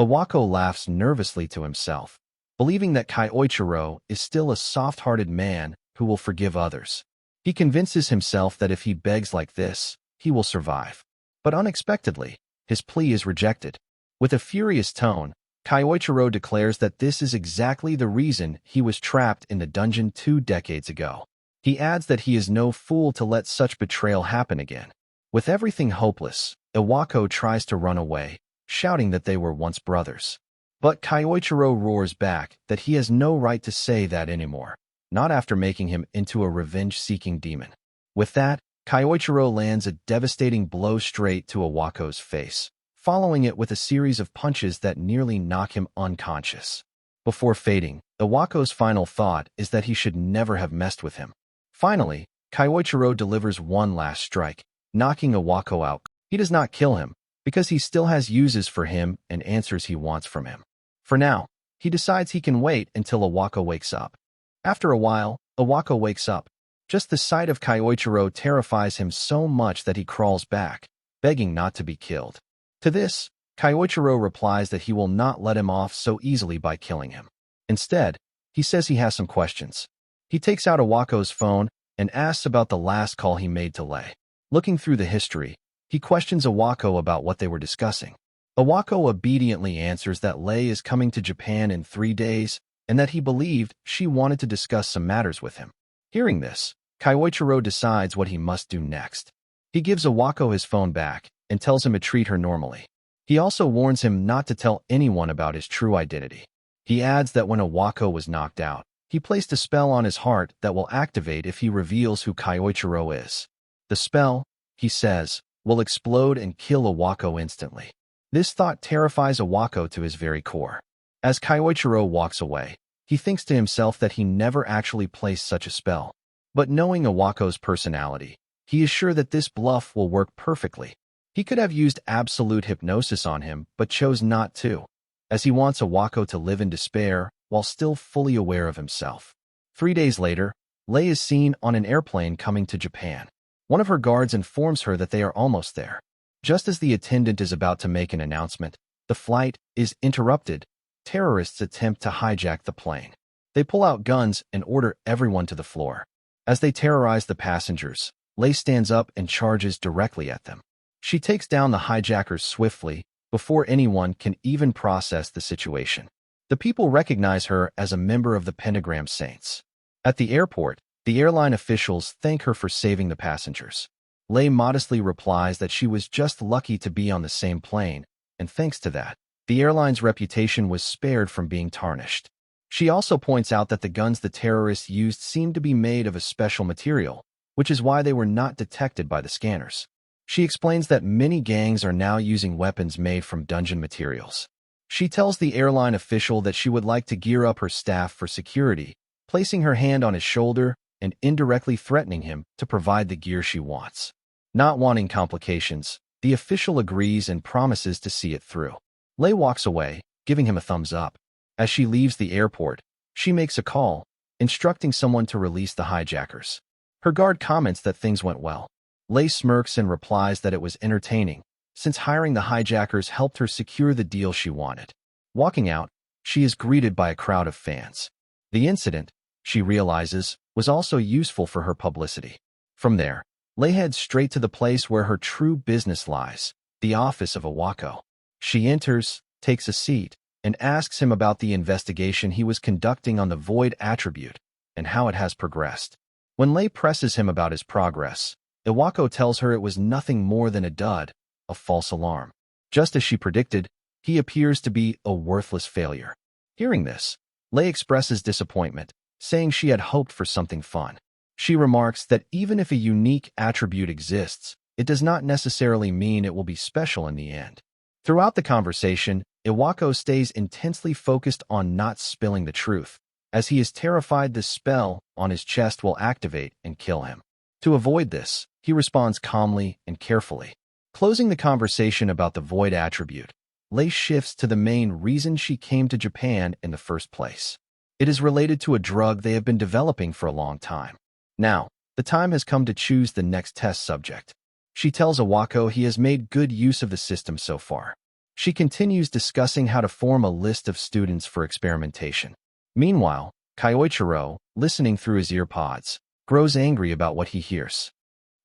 Iwako laughs nervously to himself, believing that Kyoichiro is still a soft-hearted man who will forgive others. He convinces himself that if he begs like this, he will survive. But unexpectedly, his plea is rejected. With a furious tone, Kyoichiro declares that this is exactly the reason he was trapped in the dungeon 2 decades ago. He adds that he is no fool to let such betrayal happen again. With everything hopeless, Iwako tries to run away, shouting that they were once brothers. But Kyoichiro roars back that he has no right to say that anymore, not after making him into a revenge-seeking demon. With that, Kyoichiro lands a devastating blow straight to Iwako's face, following it with a series of punches that nearly knock him unconscious. Before fading, Iwako's final thought is that he should never have messed with him. Finally, Kyoichiro delivers one last strike, knocking Iwako out. He does not kill him, because he still has uses for him and answers he wants from him. For now, he decides he can wait until Iwako wakes up. After a while, Iwako wakes up. Just the sight of Kyoichiro terrifies him so much that he crawls back, begging not to be killed. To this, Kyoichiro replies that he will not let him off so easily by killing him. Instead, he says he has some questions. He takes out Iwako's phone and asks about the last call he made to Lei. Looking through the history, he questions Iwako about what they were discussing. Awako obediently answers that Lei is coming to Japan in 3 days and that he believed she wanted to discuss some matters with him. Hearing this, Kyoichiro decides what he must do next. He gives Awako his phone back and tells him to treat her normally. He also warns him not to tell anyone about his true identity. He adds that when Awako was knocked out, he placed a spell on his heart that will activate if he reveals who Kyoichiro is. The spell, he says, will explode and kill Awako instantly. This thought terrifies Awako to his very core. As Kyoichiro walks away, he thinks to himself that he never actually placed such a spell. But knowing Awako's personality, he is sure that this bluff will work perfectly. He could have used absolute hypnosis on him, but chose not to, as he wants Awako to live in despair while still fully aware of himself. 3 days later, Lei is seen on an airplane coming to Japan. One of her guards informs her that they are almost there. Just as the attendant is about to make an announcement, the flight is interrupted. Terrorists attempt to hijack the plane. They pull out guns and order everyone to the floor. As they terrorize the passengers, Lei stands up and charges directly at them. She takes down the hijackers swiftly, before anyone can even process the situation. The people recognize her as a member of the Pentagram Saints. At the airport, the airline officials thank her for saving the passengers. Lei modestly replies that she was just lucky to be on the same plane, and thanks to that, the airline's reputation was spared from being tarnished. She also points out that the guns the terrorists used seemed to be made of a special material, which is why they were not detected by the scanners. She explains that many gangs are now using weapons made from dungeon materials. She tells the airline official that she would like to gear up her staff for security, placing her hand on his shoulder and indirectly threatening him to provide the gear she wants. Not wanting complications, the official agrees and promises to see it through. Lei walks away, giving him a thumbs up. As she leaves the airport, she makes a call, instructing someone to release the hijackers. Her guard comments that things went well. Lei smirks and replies that it was entertaining, since hiring the hijackers helped her secure the deal she wanted. Walking out, she is greeted by a crowd of fans. The incident, she realizes, was also useful for her publicity. From there, Lei heads straight to the place where her true business lies, the office of Awako. She enters, takes a seat, and asks him about the investigation he was conducting on the void attribute and how it has progressed. When Lei presses him about his progress, Iwako tells her it was nothing more than a dud, a false alarm. Just as she predicted, he appears to be a worthless failure. Hearing this, Lei expresses disappointment, saying she had hoped for something fun. She remarks that even if a unique attribute exists, it does not necessarily mean it will be special in the end. Throughout the conversation, Iwako stays intensely focused on not spilling the truth, as he is terrified the spell on his chest will activate and kill him. To avoid this, he responds calmly and carefully. Closing the conversation about the void attribute, Lei shifts to the main reason she came to Japan in the first place. It is related to a drug they have been developing for a long time. Now, the time has come to choose the next test subject. She tells Iwako he has made good use of the system so far. She continues discussing how to form a list of students for experimentation. Meanwhile, Kyoichiro, listening through his earpods, grows angry about what he hears.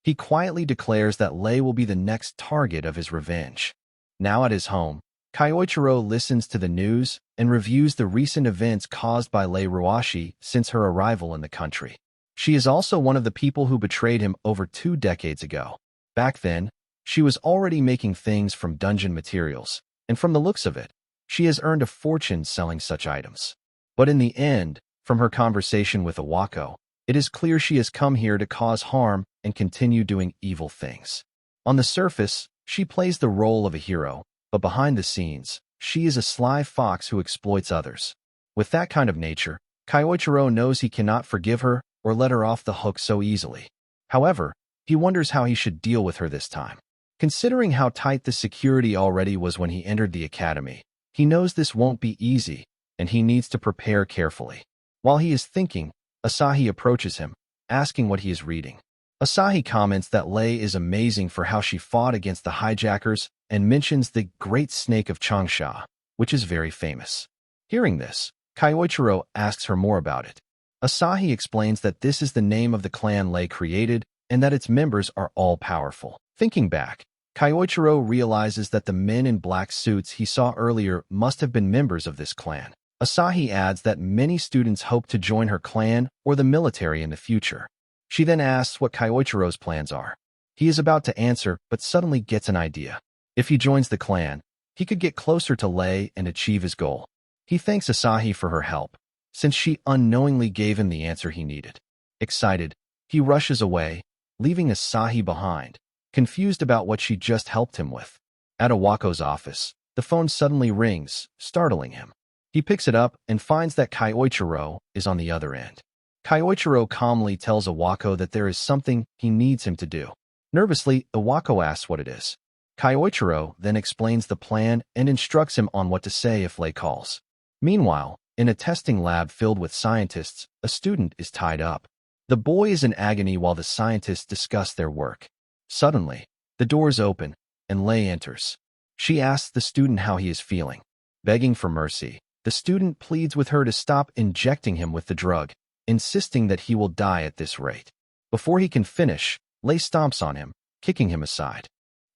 He quietly declares that Lei will be the next target of his revenge. Now at his home, Kyoichiro listens to the news and reviews the recent events caused by Lei Ruashi since her arrival in the country. She is also one of the people who betrayed him over 2 decades ago. Back then, she was already making things from dungeon materials, and from the looks of it, she has earned a fortune selling such items. But in the end, from her conversation with Iwako, it is clear she has come here to cause harm and continue doing evil things. On the surface, she plays the role of a hero, but behind the scenes, she is a sly fox who exploits others. With that kind of nature, Kyoichiro knows he cannot forgive her or let her off the hook so easily. However, he wonders how he should deal with her this time. Considering how tight the security already was when he entered the academy, he knows this won't be easy, and he needs to prepare carefully. While he is thinking, Asahi approaches him, asking what he is reading. Asahi comments that Lei is amazing for how she fought against the hijackers and mentions the Great Snake of Changsha, which is very famous. Hearing this, Kyoichiro asks her more about it. Asahi explains that this is the name of the clan Lei created and that its members are all powerful. Thinking back, Kyoichiro realizes that the men in black suits he saw earlier must have been members of this clan. Asahi adds that many students hope to join her clan or the military in the future. She then asks what Kyoichiro's plans are. He is about to answer, but suddenly gets an idea. If he joins the clan, he could get closer to Lei and achieve his goal. He thanks Asahi for her help, since she unknowingly gave him the answer he needed. Excited, he rushes away, leaving Asahi behind, confused about what she just helped him with. At Awako's office, the phone suddenly rings, startling him. He picks it up and finds that Kyoichiro is on the other end. Kyoichiro calmly tells Awako that there is something he needs him to do. Nervously, Awako asks what it is. Kyoichiro then explains the plan and instructs him on what to say if Lei calls. Meanwhile, in a testing lab filled with scientists, a student is tied up. The boy is in agony while the scientists discuss their work. Suddenly, the doors open, and Lei enters. She asks the student how he is feeling. Begging for mercy, the student pleads with her to stop injecting him with the drug, insisting that he will die at this rate. Before he can finish, Lei stomps on him, kicking him aside.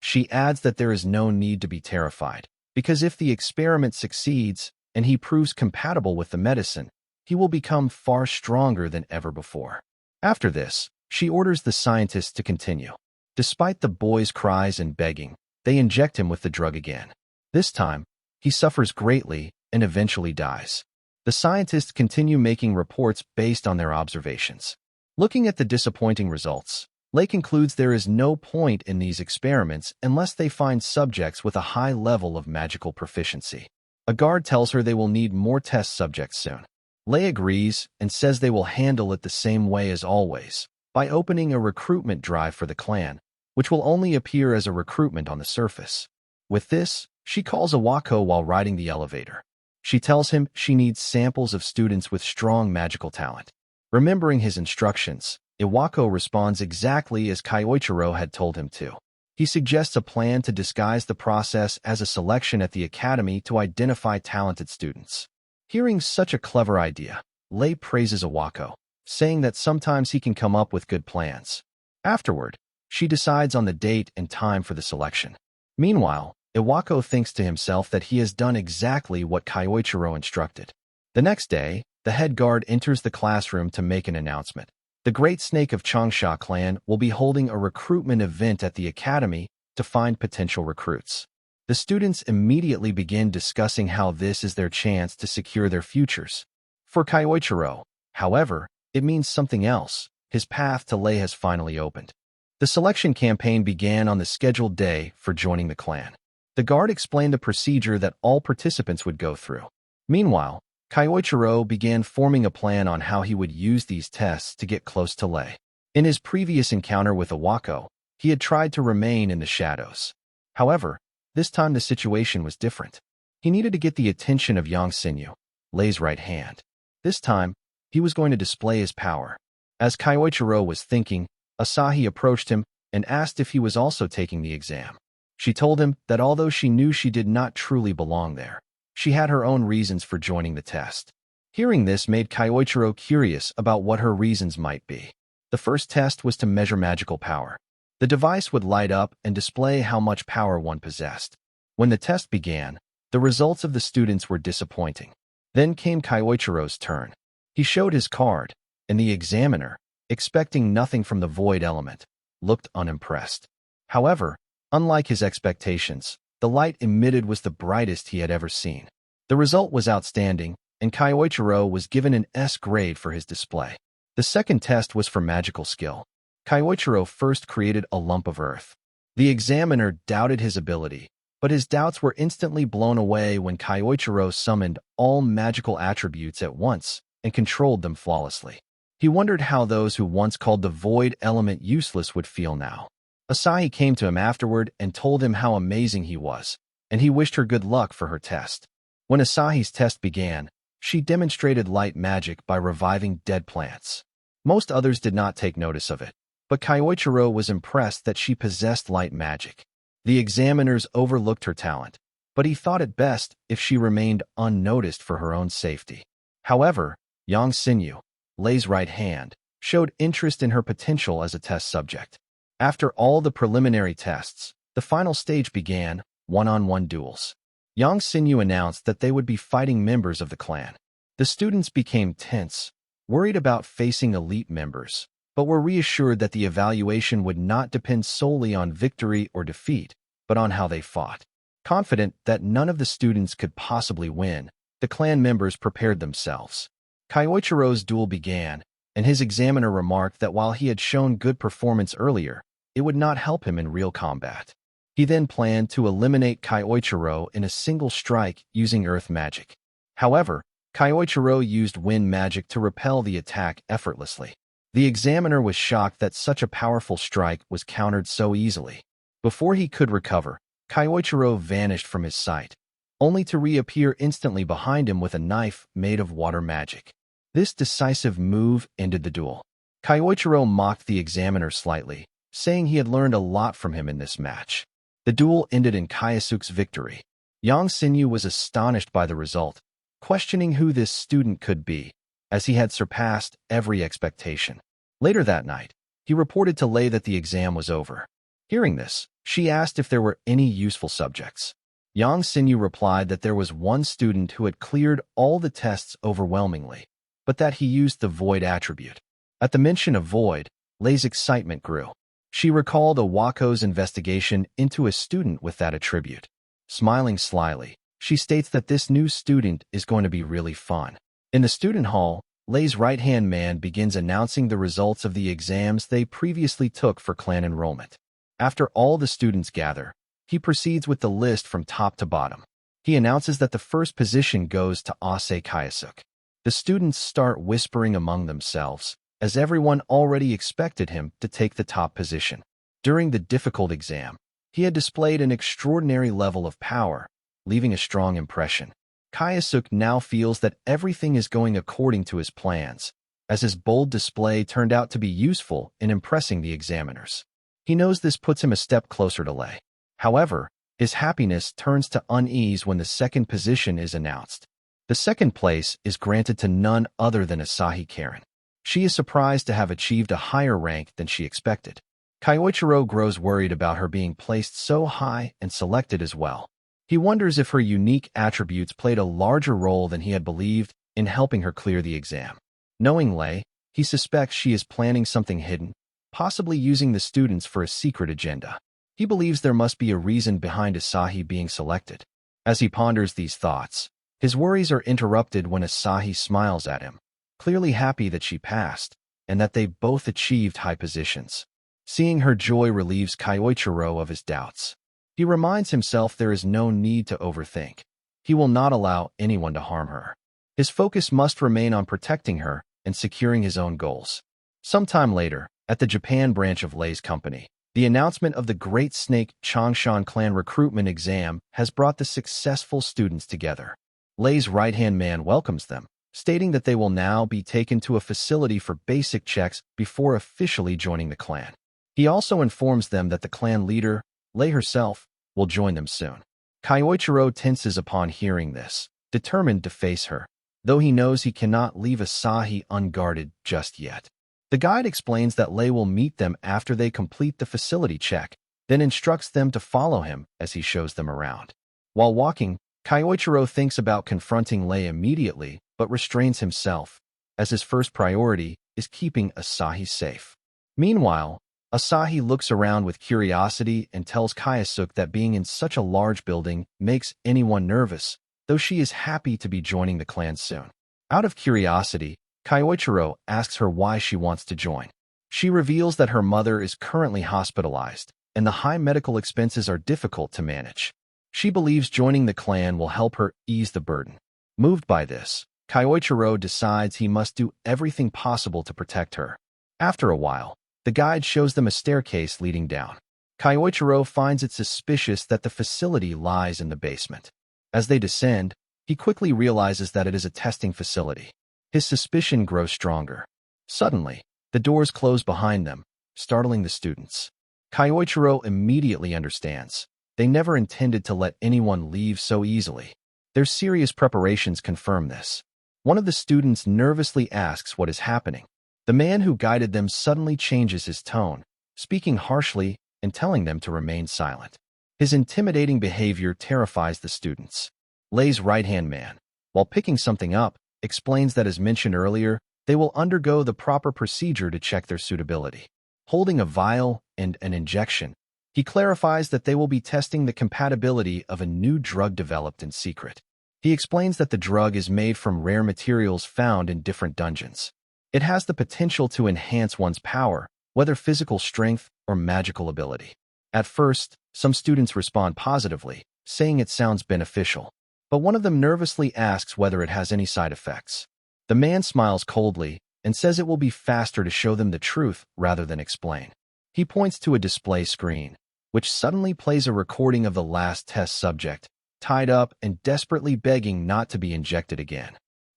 She adds that there is no need to be terrified, because if the experiment succeeds and he proves compatible with the medicine, he will become far stronger than ever before. After this, she orders the scientists to continue. Despite the boy's cries and begging, they inject him with the drug again. This time, he suffers greatly and eventually dies. The scientists continue making reports based on their observations. Looking at the disappointing results, Lei concludes there is no point in these experiments unless they find subjects with a high level of magical proficiency. A guard tells her they will need more test subjects soon. Lei agrees and says they will handle it the same way as always, by opening a recruitment drive for the clan, which will only appear as a recruitment on the surface. With this, she calls Awako while riding the elevator. She tells him she needs samples of students with strong magical talent. Remembering his instructions, Iwako responds exactly as Kyoichiro had told him to. He suggests a plan to disguise the process as a selection at the academy to identify talented students. Hearing such a clever idea, Lei praises Iwako, saying that sometimes he can come up with good plans. Afterward, she decides on the date and time for the selection. Meanwhile, Iwako thinks to himself that he has done exactly what Kyoichiro instructed. The next day, the head guard enters the classroom to make an announcement. The Great Snake of Changsha clan will be holding a recruitment event at the academy to find potential recruits. The students immediately begin discussing how this is their chance to secure their futures. For Kyoichiro, however, it means something else. His path to Lei has finally opened. The selection campaign began on the scheduled day for joining the clan. The guard explained the procedure that all participants would go through. Meanwhile, Kyoichiro began forming a plan on how he would use these tests to get close to Lei. In his previous encounter with Awako, he had tried to remain in the shadows. However, this time the situation was different. He needed to get the attention of Yang Sinyu, Lei's right hand. This time, he was going to display his power. As Kyoichiro was thinking, Asahi approached him and asked if he was also taking the exam. She told him that although she knew she did not truly belong there, she had her own reasons for joining the test. Hearing this made Kyoichiro curious about what her reasons might be. The first test was to measure magical power. The device would light up and display how much power one possessed. When the test began, the results of the students were disappointing. Then came Kyoichiro's turn. He showed his card, and the examiner, expecting nothing from the void element, looked unimpressed. However, unlike his expectations, the light emitted was the brightest he had ever seen. The result was outstanding, and Kyoichiro was given an S grade for his display. The second test was for magical skill. Kyoichiro first created a lump of earth. The examiner doubted his ability, but his doubts were instantly blown away when Kyoichiro summoned all magical attributes at once and controlled them flawlessly. He wondered how those who once called the void element useless would feel now. Asahi came to him afterward and told him how amazing he was, and he wished her good luck for her test. When Asahi's test began, she demonstrated light magic by reviving dead plants. Most others did not take notice of it, but Kyoichiro was impressed that she possessed light magic. The examiners overlooked her talent, but he thought it best if she remained unnoticed for her own safety. However, Yang Sinyu, Lei's right hand, showed interest in her potential as a test subject. After all the preliminary tests, The final stage began, one-on-one duels. Yang Xinyu announced that they would be fighting members of the clan. The students became tense, worried about facing elite members, but were reassured that the evaluation would not depend solely on victory or defeat, but on how they fought. Confident that none of the students could possibly win, the clan members prepared themselves. Kyoichiro's duel began, and his examiner remarked that while he had shown good performance earlier, it would not help him in real combat. He then planned to eliminate Kyoichiro in a single strike using earth magic. However, Kyoichiro used wind magic to repel the attack effortlessly. The examiner was shocked that such a powerful strike was countered so easily. Before he could recover, Kyoichiro vanished from his sight, only to reappear instantly behind him with a knife made of water magic. This decisive move ended the duel. Kyoichiro mocked the examiner slightly, saying he had learned a lot from him in this match. The duel ended in Kyosuke's victory. Yang Xinyu was astonished by the result, questioning who this student could be, as he had surpassed every expectation. Later that night, he reported to Lei that the exam was over. Hearing this, she asked if there were any useful subjects. Yang Xinyu replied that there was one student who had cleared all the tests overwhelmingly, but that he used the void attribute. At the mention of void, Lei's excitement grew. She recalled Awako's investigation into a student with that attribute. Smiling slyly, she states that this new student is going to be really fun. In the student hall, Lei's right-hand man begins announcing the results of the exams they previously took for clan enrollment. After all the students gather, he proceeds with the list from top to bottom. He announces that the first position goes to Ase Kyosuke. The students start whispering among themselves, as everyone already expected him to take the top position. During the difficult exam, he had displayed an extraordinary level of power, leaving a strong impression. Kyosuke now feels that everything is going according to his plans, as his bold display turned out to be useful in impressing the examiners. He knows this puts him a step closer to Lei. However, his happiness turns to unease when the second position is announced. The second place is granted to none other than Asahi Karen. She is surprised to have achieved a higher rank than she expected. Kyoichiro grows worried about her being placed so high and selected as well. He wonders if her unique attributes played a larger role than he had believed in helping her clear the exam. Knowing Lei, he suspects she is planning something hidden, possibly using the students for a secret agenda. He believes there must be a reason behind Asahi being selected. As he ponders these thoughts, his worries are interrupted when Asahi smiles at him, clearly happy that she passed, and that they both achieved high positions. Seeing her joy relieves Kyoichiro of his doubts. He reminds himself there is no need to overthink. He will not allow anyone to harm her. His focus must remain on protecting her and securing his own goals. Sometime later, at the Japan branch of Lei's company, the announcement of the Great Snake Changshan clan recruitment exam has brought the successful students together. Lei's right-hand man welcomes them, stating that they will now be taken to a facility for basic checks before officially joining the clan. He also informs them that the clan leader, Lei herself, will join them soon. Kyoichiro tenses upon hearing this, determined to face her, though he knows he cannot leave Asahi unguarded just yet. The guide explains that Lei will meet them after they complete the facility check, then instructs them to follow him as he shows them around. While walking, Kyoichiro thinks about confronting Lei immediately, but restrains himself, as his first priority is keeping Asahi safe. Meanwhile, Asahi looks around with curiosity and tells Kyosuke that being in such a large building makes anyone nervous, though she is happy to be joining the clan soon. Out of curiosity, Kyoichiro asks her why she wants to join. She reveals that her mother is currently hospitalized, and the high medical expenses are difficult to manage. She believes joining the clan will help her ease the burden. Moved by this, Kyoichiro decides he must do everything possible to protect her. After a while, the guide shows them a staircase leading down. Kyoichiro finds it suspicious that the facility lies in the basement. As they descend, he quickly realizes that it is a testing facility. His suspicion grows stronger. Suddenly, the doors close behind them, startling the students. Kyoichiro immediately understands. They never intended to let anyone leave so easily. Their serious preparations confirm this. One of the students nervously asks what is happening. The man who guided them suddenly changes his tone, speaking harshly and telling them to remain silent. His intimidating behavior terrifies the students. Lei's right-hand man, while picking something up, explains that as mentioned earlier, they will undergo the proper procedure to check their suitability. Holding a vial and an injection, he clarifies that they will be testing the compatibility of a new drug developed in secret. He explains that the drug is made from rare materials found in different dungeons. It has the potential to enhance one's power, whether physical strength or magical ability. At first, some students respond positively, saying it sounds beneficial, but one of them nervously asks whether it has any side effects. The man smiles coldly and says it will be faster to show them the truth rather than explain. He points to a display screen, which suddenly plays a recording of the last test subject, tied up and desperately begging not to be injected again.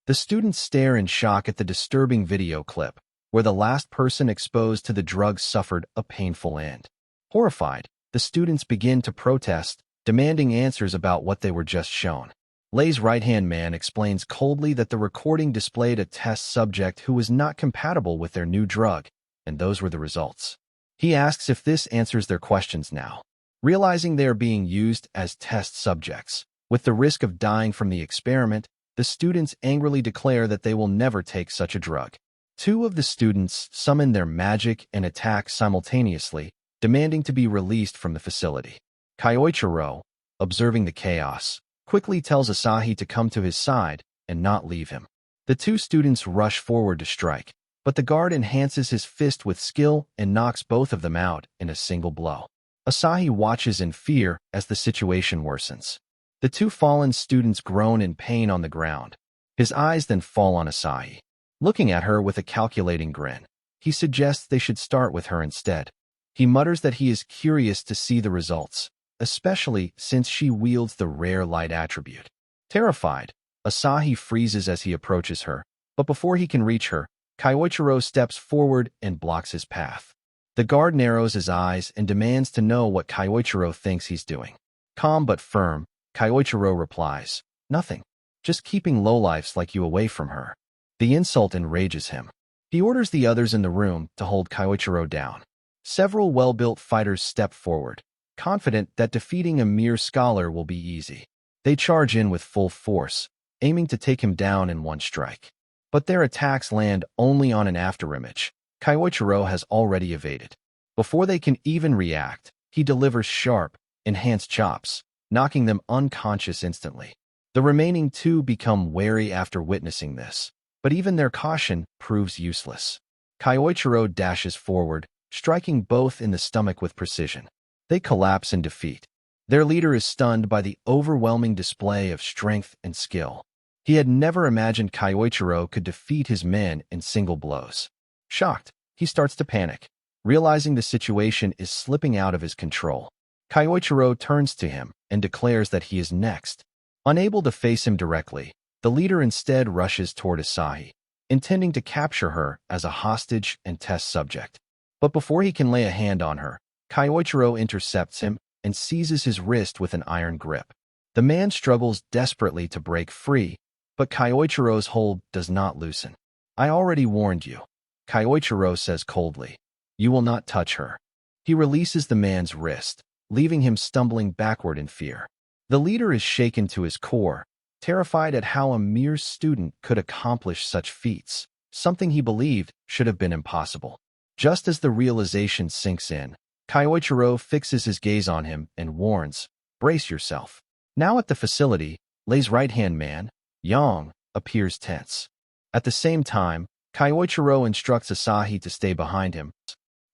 The students stare in shock at the disturbing video clip, where the last person exposed to the drug suffered a painful end. Horrified, the students begin to protest, demanding answers about what they were just shown. Lei's right-hand man explains coldly that the recording displayed a test subject who was not compatible with their new drug, and those were the results. He asks if this answers their questions now. Realizing they are being used as test subjects, with the risk of dying from the experiment, the students angrily declare that they will never take such a drug. Two of the students summon their magic and attack simultaneously, demanding to be released from the facility. Kyoichiro, observing the chaos, quickly tells Asahi to come to his side and not leave him. The two students rush forward to strike, but the guard enhances his fist with skill and knocks both of them out in a single blow. Asahi watches in fear as the situation worsens. The two fallen students groan in pain on the ground. His eyes then fall on Asahi. Looking at her with a calculating grin, he suggests they should start with her instead. He mutters that he is curious to see the results, especially since she wields the rare light attribute. Terrified, Asahi freezes as he approaches her, but before he can reach her, Kyoichiro steps forward and blocks his path. The guard narrows his eyes and demands to know what Kyoichiro thinks he's doing. Calm but firm, Kyoichiro replies, "Nothing. Just keeping lowlifes like you away from her." The insult enrages him. He orders the others in the room to hold Kyoichiro down. Several well-built fighters step forward, confident that defeating a mere scholar will be easy. They charge in with full force, aiming to take him down in one strike. But their attacks land only on an afterimage. Kyoichiro has already evaded. Before they can even react, he delivers sharp, enhanced chops, knocking them unconscious instantly. The remaining two become wary after witnessing this, but even their caution proves useless. Kyoichiro dashes forward, striking both in the stomach with precision. They collapse in defeat. Their leader is stunned by the overwhelming display of strength and skill. He had never imagined Kyoichiro could defeat his men in single blows. Shocked, he starts to panic, realizing the situation is slipping out of his control. Kyoichiro turns to him and declares that he is next. Unable to face him directly, the leader instead rushes toward Asahi, intending to capture her as a hostage and test subject. But before he can lay a hand on her, Kyoichiro intercepts him and seizes his wrist with an iron grip. The man struggles desperately to break free, but Kyoichiro's hold does not loosen. "I already warned you," Kyoichiro says coldly. "You will not touch her." He releases the man's wrist, leaving him stumbling backward in fear. The leader is shaken to his core, terrified at how a mere student could accomplish such feats, something he believed should have been impossible. Just as the realization sinks in, Kyoichiro fixes his gaze on him and warns, "Brace yourself." Now at the facility, Lei's right-hand man, Yang, appears tense. At the same time, Kyoichiro instructs Asahi to stay behind him.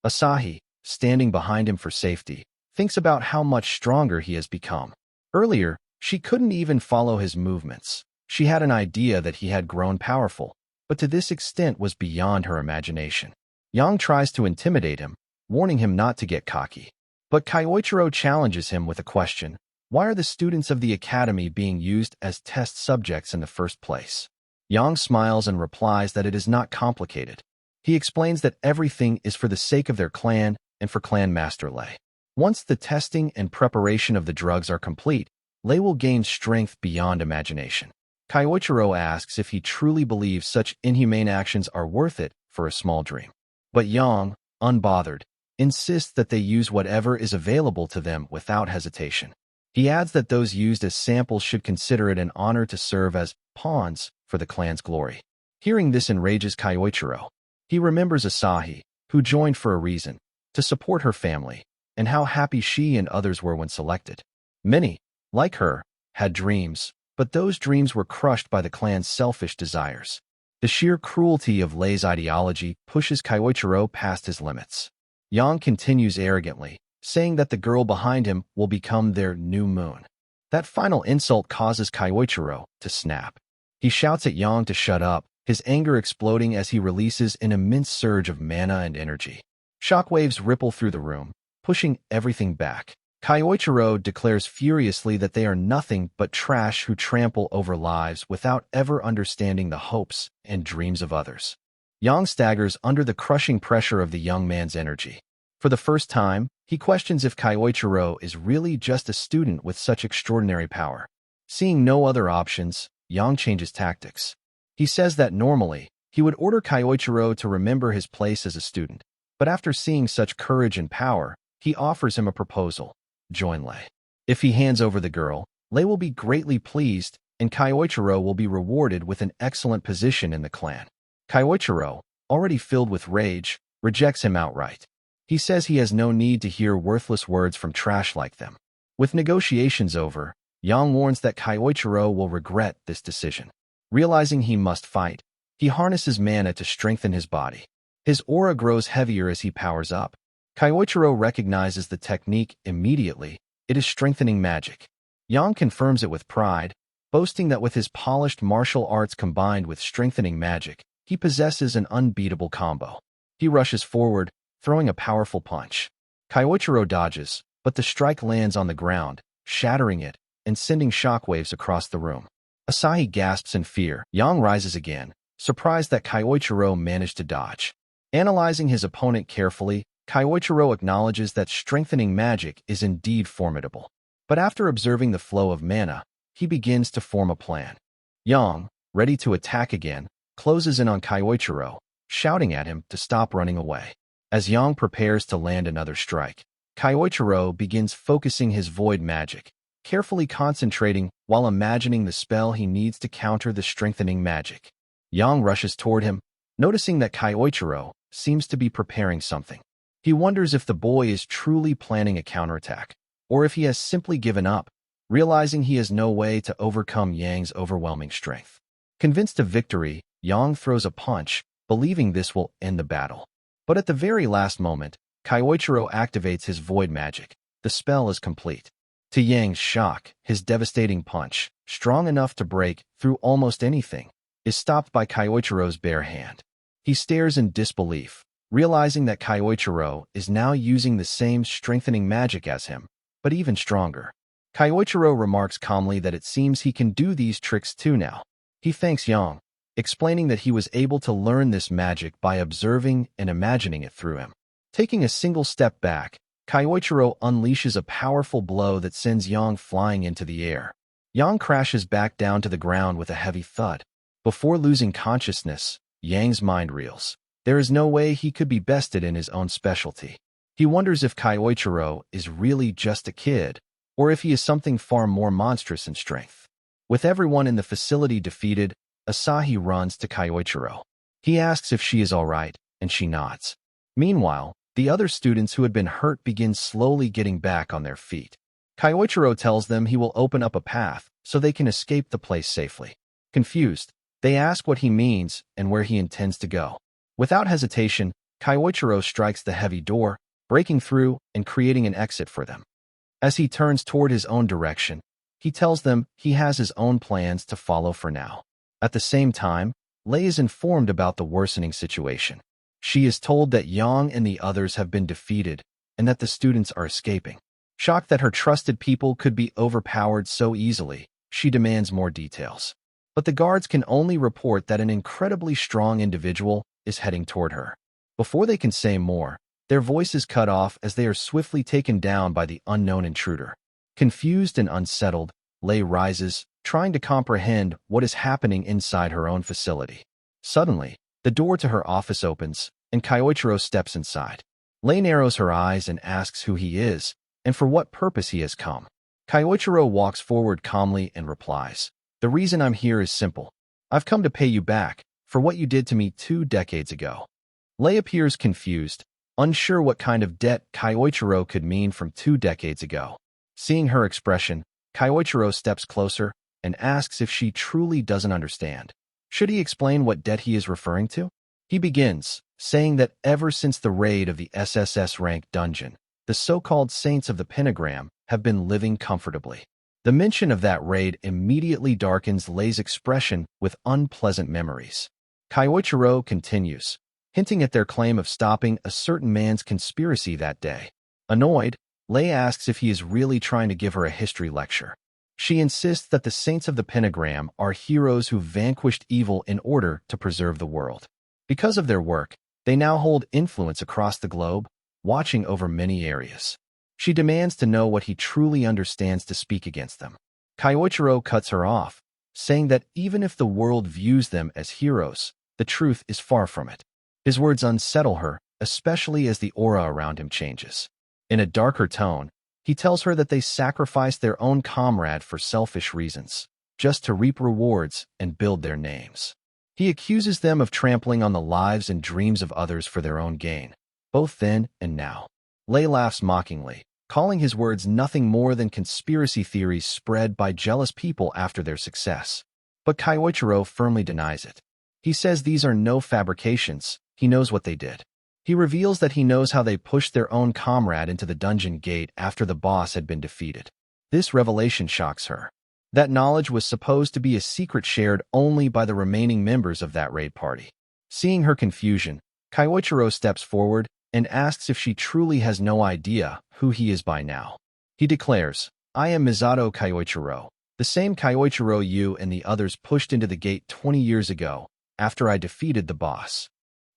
Asahi, standing behind him for safety, thinks about how much stronger he has become. Earlier, she couldn't even follow his movements. She had an idea that he had grown powerful, but to this extent was beyond her imagination. Yang tries to intimidate him, warning him not to get cocky. But Kyoichiro challenges him with a question: why are the students of the academy being used as test subjects in the first place? Yang smiles and replies that it is not complicated. He explains that everything is for the sake of their clan and for Clan Master Lei. Once the testing and preparation of the drugs are complete, Lei will gain strength beyond imagination. Kyoichiro asks if he truly believes such inhumane actions are worth it for a small dream. But Yang, unbothered, insists that they use whatever is available to them without hesitation. He adds that those used as samples should consider it an honor to serve as pawns for the clan's glory. Hearing this enrages Kyoichiro. He remembers Asahi, who joined for a reason, to support her family, and how happy she and others were when selected. Many, like her, had dreams, but those dreams were crushed by the clan's selfish desires. The sheer cruelty of Lei's ideology pushes Kyoichiro past his limits. Yang continues arrogantly, saying that the girl behind him will become their new moon. That final insult causes Kyoichiro to snap. He shouts at Yang to shut up, his anger exploding as he releases an immense surge of mana and energy. Shockwaves ripple through the room, pushing everything back. Kyoichiro declares furiously that they are nothing but trash who trample over lives without ever understanding the hopes and dreams of others. Yang staggers under the crushing pressure of the young man's energy. For the first time, he questions if Kyoichiro is really just a student with such extraordinary power. Seeing no other options, Yang changes tactics. He says that normally, he would order Kyoichiro to remember his place as a student, but after seeing such courage and power, he offers him a proposal: join Lei. If he hands over the girl, Lei will be greatly pleased, and Kyoichiro will be rewarded with an excellent position in the clan. Kyoichiro, already filled with rage, rejects him outright. He says he has no need to hear worthless words from trash like them. With negotiations over, Yang warns that Kyoichiro will regret this decision. Realizing he must fight, he harnesses mana to strengthen his body. His aura grows heavier as he powers up. Kyoichiro recognizes the technique immediately. It is strengthening magic. Yang confirms it with pride, boasting that with his polished martial arts combined with strengthening magic, he possesses an unbeatable combo. He rushes forward, throwing a powerful punch. Kyoichiro dodges, but the strike lands on the ground, shattering it and sending shockwaves across the room. Asahi gasps in fear. Yang rises again, surprised that Kyoichiro managed to dodge. Analyzing his opponent carefully, Kyoichiro acknowledges that strengthening magic is indeed formidable. But after observing the flow of mana, he begins to form a plan. Yang, ready to attack again, closes in on Kyoichiro, shouting at him to stop running away. As Yang prepares to land another strike, Kyoichiro begins focusing his void magic, carefully concentrating while imagining the spell he needs to counter the strengthening magic. Yang rushes toward him, noticing that Kyoichiro seems to be preparing something. He wonders if the boy is truly planning a counterattack, or if he has simply given up, realizing he has no way to overcome Yang's overwhelming strength. Convinced of victory, Yang throws a punch, believing this will end the battle. But at the very last moment, Kyoichiro activates his void magic. The spell is complete. To Yang's shock, his devastating punch, strong enough to break through almost anything, is stopped by Kyoichiro's bare hand. He stares in disbelief, realizing that Kyoichiro is now using the same strengthening magic as him, but even stronger. Kyoichiro remarks calmly that it seems he can do these tricks too now. He thanks Yang, explaining that he was able to learn this magic by observing and imagining it through him. Taking a single step back, Kyoichiro unleashes a powerful blow that sends Yang flying into the air. Yang crashes back down to the ground with a heavy thud. Before losing consciousness, Yang's mind reels. There is no way he could be bested in his own specialty. He wonders if Kyoichiro is really just a kid, or if he is something far more monstrous in strength. With everyone in the facility defeated, Asahi runs to Kyoichiro. He asks if she is all right, and she nods. Meanwhile, the other students who had been hurt begin slowly getting back on their feet. Kyoichiro tells them he will open up a path so they can escape the place safely. Confused, they ask what he means and where he intends to go. Without hesitation, Kyoichiro strikes the heavy door, breaking through and creating an exit for them. As he turns toward his own direction, he tells them he has his own plans to follow for now. At the same time, Lei is informed about the worsening situation. She is told that Yang and the others have been defeated and that the students are escaping. Shocked that her trusted people could be overpowered so easily, she demands more details. But the guards can only report that an incredibly strong individual is heading toward her. Before they can say more, their voice is cut off as they are swiftly taken down by the unknown intruder. Confused and unsettled, Lei rises, trying to comprehend what is happening inside her own facility. Suddenly, the door to her office opens, and Kyoichiro steps inside. Lei narrows her eyes and asks who he is and for what purpose he has come. Kyoichiro walks forward calmly and replies, "The reason I'm here is simple. I've come to pay you back for what you did to me 2 decades ago." Lei appears confused, unsure what kind of debt Kyoichiro could mean from 2 decades ago. Seeing her expression, Kyoichiro steps closer and asks if she truly doesn't understand. Should he explain what debt he is referring to? He begins, saying that ever since the raid of the SSS rank dungeon, the so-called Saints of the Pentagram have been living comfortably. The mention of that raid immediately darkens Lei's expression with unpleasant memories. Kyoichiro continues, hinting at their claim of stopping a certain man's conspiracy that day. Annoyed, Lei asks if he is really trying to give her a history lecture. She insists that the Saints of the Pentagram are heroes who vanquished evil in order to preserve the world. Because of their work, they now hold influence across the globe, watching over many areas. She demands to know what he truly understands to speak against them. Kyoichiro cuts her off, saying that even if the world views them as heroes, the truth is far from it. His words unsettle her, especially as the aura around him changes. In a darker tone, he tells her that they sacrificed their own comrade for selfish reasons, just to reap rewards and build their names. He accuses them of trampling on the lives and dreams of others for their own gain, both then and now. Lei laughs mockingly, calling his words nothing more than conspiracy theories spread by jealous people after their success. But Kyoichiro firmly denies it. He says these are no fabrications, he knows what they did. He reveals that he knows how they pushed their own comrade into the dungeon gate after the boss had been defeated. This revelation shocks her. That knowledge was supposed to be a secret shared only by the remaining members of that raid party. Seeing her confusion, Kyoichiro steps forward and asks if she truly has no idea who he is by now. He declares, "I am Misato Kyoichiro, the same Kyoichiro you and the others pushed into the gate 20 years ago, after I defeated the boss."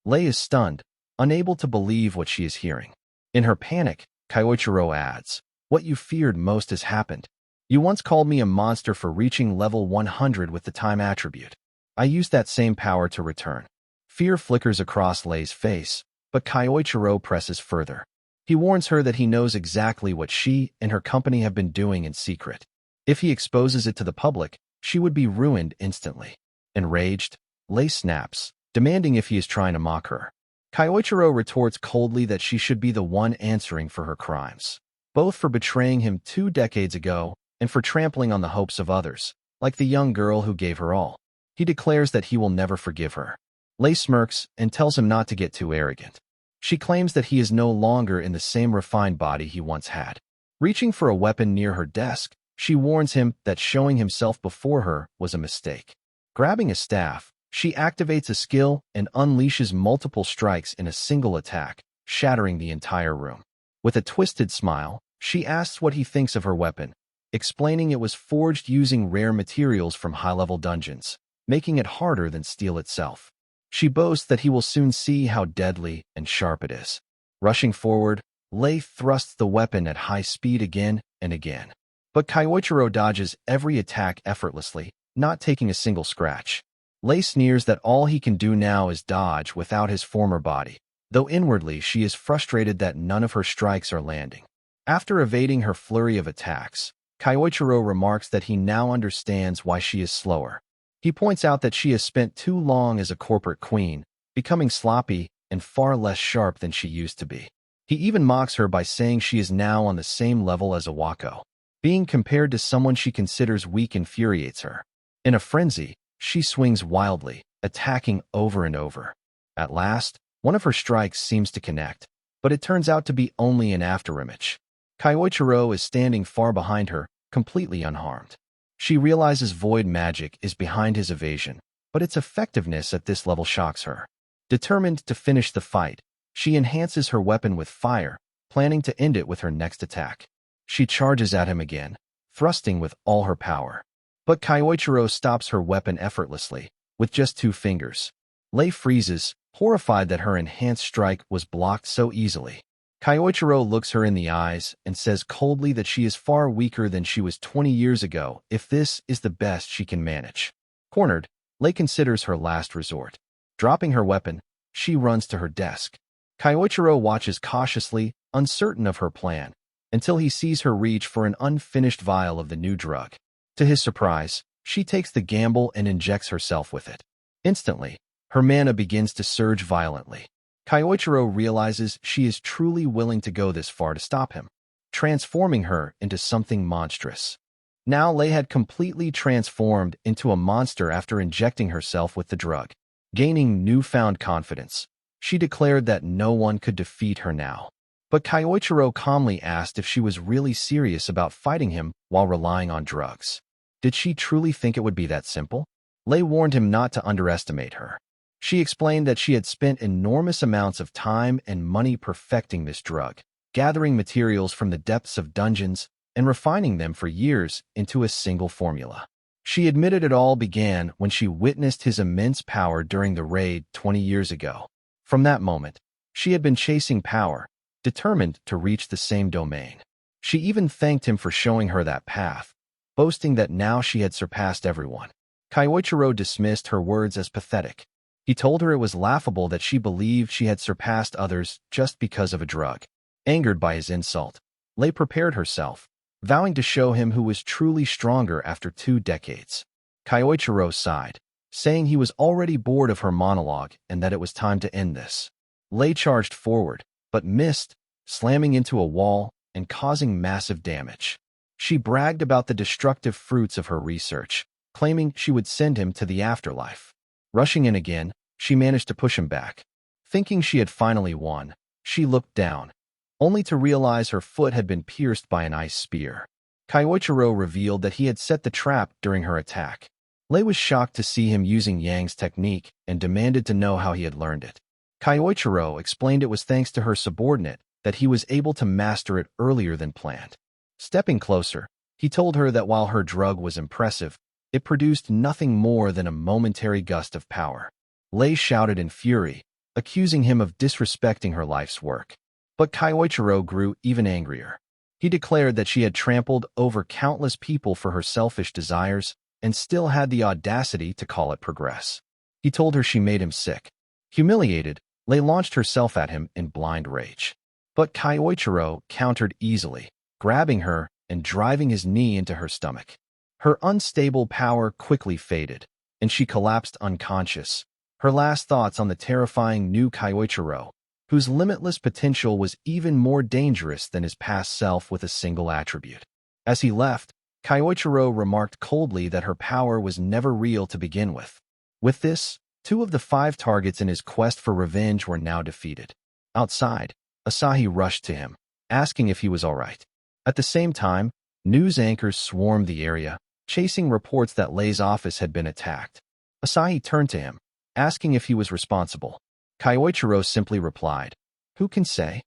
Lei is stunned, unable to believe what she is hearing. In her panic, Kyoichiro adds, "What you feared most has happened. You once called me a monster for reaching level 100 with the time attribute. I used that same power to return." Fear flickers across Lei's face, but Kyoichiro presses further. He warns her that he knows exactly what she and her company have been doing in secret. If he exposes it to the public, she would be ruined instantly. Enraged, Lei snaps, demanding if he is trying to mock her. Kyoichiro retorts coldly that she should be the one answering for her crimes, both for betraying him 2 decades ago and for trampling on the hopes of others, like the young girl who gave her all. He declares that he will never forgive her. Lei smirks and tells him not to get too arrogant. She claims that he is no longer in the same refined body he once had. Reaching for a weapon near her desk, she warns him that showing himself before her was a mistake. Grabbing a staff, she activates a skill and unleashes multiple strikes in a single attack, shattering the entire room. With a twisted smile, she asks what he thinks of her weapon, explaining it was forged using rare materials from high-level dungeons, making it harder than steel itself. She boasts that he will soon see how deadly and sharp it is. Rushing forward, Lei thrusts the weapon at high speed again and again. But Kyoichiro dodges every attack effortlessly, not taking a single scratch. Lei sneers that all he can do now is dodge without his former body, though inwardly she is frustrated that none of her strikes are landing. After evading her flurry of attacks, Kyoichiro remarks that he now understands why she is slower. He points out that she has spent too long as a corporate queen, becoming sloppy and far less sharp than she used to be. He even mocks her by saying she is now on the same level as Awako. Being compared to someone she considers weak infuriates her. In a frenzy, she swings wildly, attacking over and over. At last, one of her strikes seems to connect, but it turns out to be only an afterimage. Kyoichiro is standing far behind her, completely unharmed. She realizes void magic is behind his evasion, but its effectiveness at this level shocks her. Determined to finish the fight, she enhances her weapon with fire, planning to end it with her next attack. She charges at him again, thrusting with all her power. But Kyoichiro stops her weapon effortlessly, with just 2 fingers. Lei freezes, horrified that her enhanced strike was blocked so easily. Kyoichiro looks her in the eyes and says coldly that she is far weaker than she was 20 years ago if this is the best she can manage. Cornered, Lei considers her last resort. Dropping her weapon, she runs to her desk. Kyoichiro watches cautiously, uncertain of her plan, until he sees her reach for an unfinished vial of the new drug. To his surprise, she takes the gamble and injects herself with it. Instantly, her mana begins to surge violently. Kyoichiro realizes she is truly willing to go this far to stop him, transforming her into something monstrous. Now Lei had completely transformed into a monster after injecting herself with the drug. Gaining newfound confidence, she declared that no one could defeat her now. But Kyoichiro calmly asked if she was really serious about fighting him while relying on drugs. Did she truly think it would be that simple? Lei warned him not to underestimate her. She explained that she had spent enormous amounts of time and money perfecting this drug, gathering materials from the depths of dungeons and refining them for years into a single formula. She admitted it all began when she witnessed his immense power during the raid 20 years ago. From that moment, she had been chasing power, determined to reach the same domain. She even thanked him for showing her that path, boasting that now she had surpassed everyone. Kyoichiro dismissed her words as pathetic. He told her it was laughable that she believed she had surpassed others just because of a drug. Angered by his insult, Lei prepared herself, vowing to show him who was truly stronger after 2 decades. Kyoichiro sighed, saying he was already bored of her monologue and that it was time to end this. Lei charged forward, but missed, slamming into a wall and causing massive damage. She bragged about the destructive fruits of her research, claiming she would send him to the afterlife. Rushing in again, she managed to push him back. Thinking she had finally won, she looked down, only to realize her foot had been pierced by an ice spear. Kyoichiro revealed that he had set the trap during her attack. Lei was shocked to see him using Yang's technique and demanded to know how he had learned it. Kyoichiro explained it was thanks to her subordinate that he was able to master it earlier than planned. Stepping closer, he told her that while her drug was impressive, it produced nothing more than a momentary gust of power. Lei shouted in fury, accusing him of disrespecting her life's work. But Kyoichiro grew even angrier. He declared that she had trampled over countless people for her selfish desires and still had the audacity to call it progress. He told her she made him sick. Humiliated, Lei launched herself at him in blind rage. But Kyoichiro countered easily, grabbing her and driving his knee into her stomach. Her unstable power quickly faded, and she collapsed unconscious, her last thoughts on the terrifying new Kyoichiro, whose limitless potential was even more dangerous than his past self with a single attribute. As he left, Kyoichiro remarked coldly that her power was never real to begin with. With this, 2 of the 5 targets in his quest for revenge were now defeated. Outside, Asahi rushed to him, asking if he was all right. At the same time, news anchors swarmed the area, chasing reports that Lei's office had been attacked. Asahi turned to him, asking if he was responsible. Kyoichiro simply replied, "Who can say?"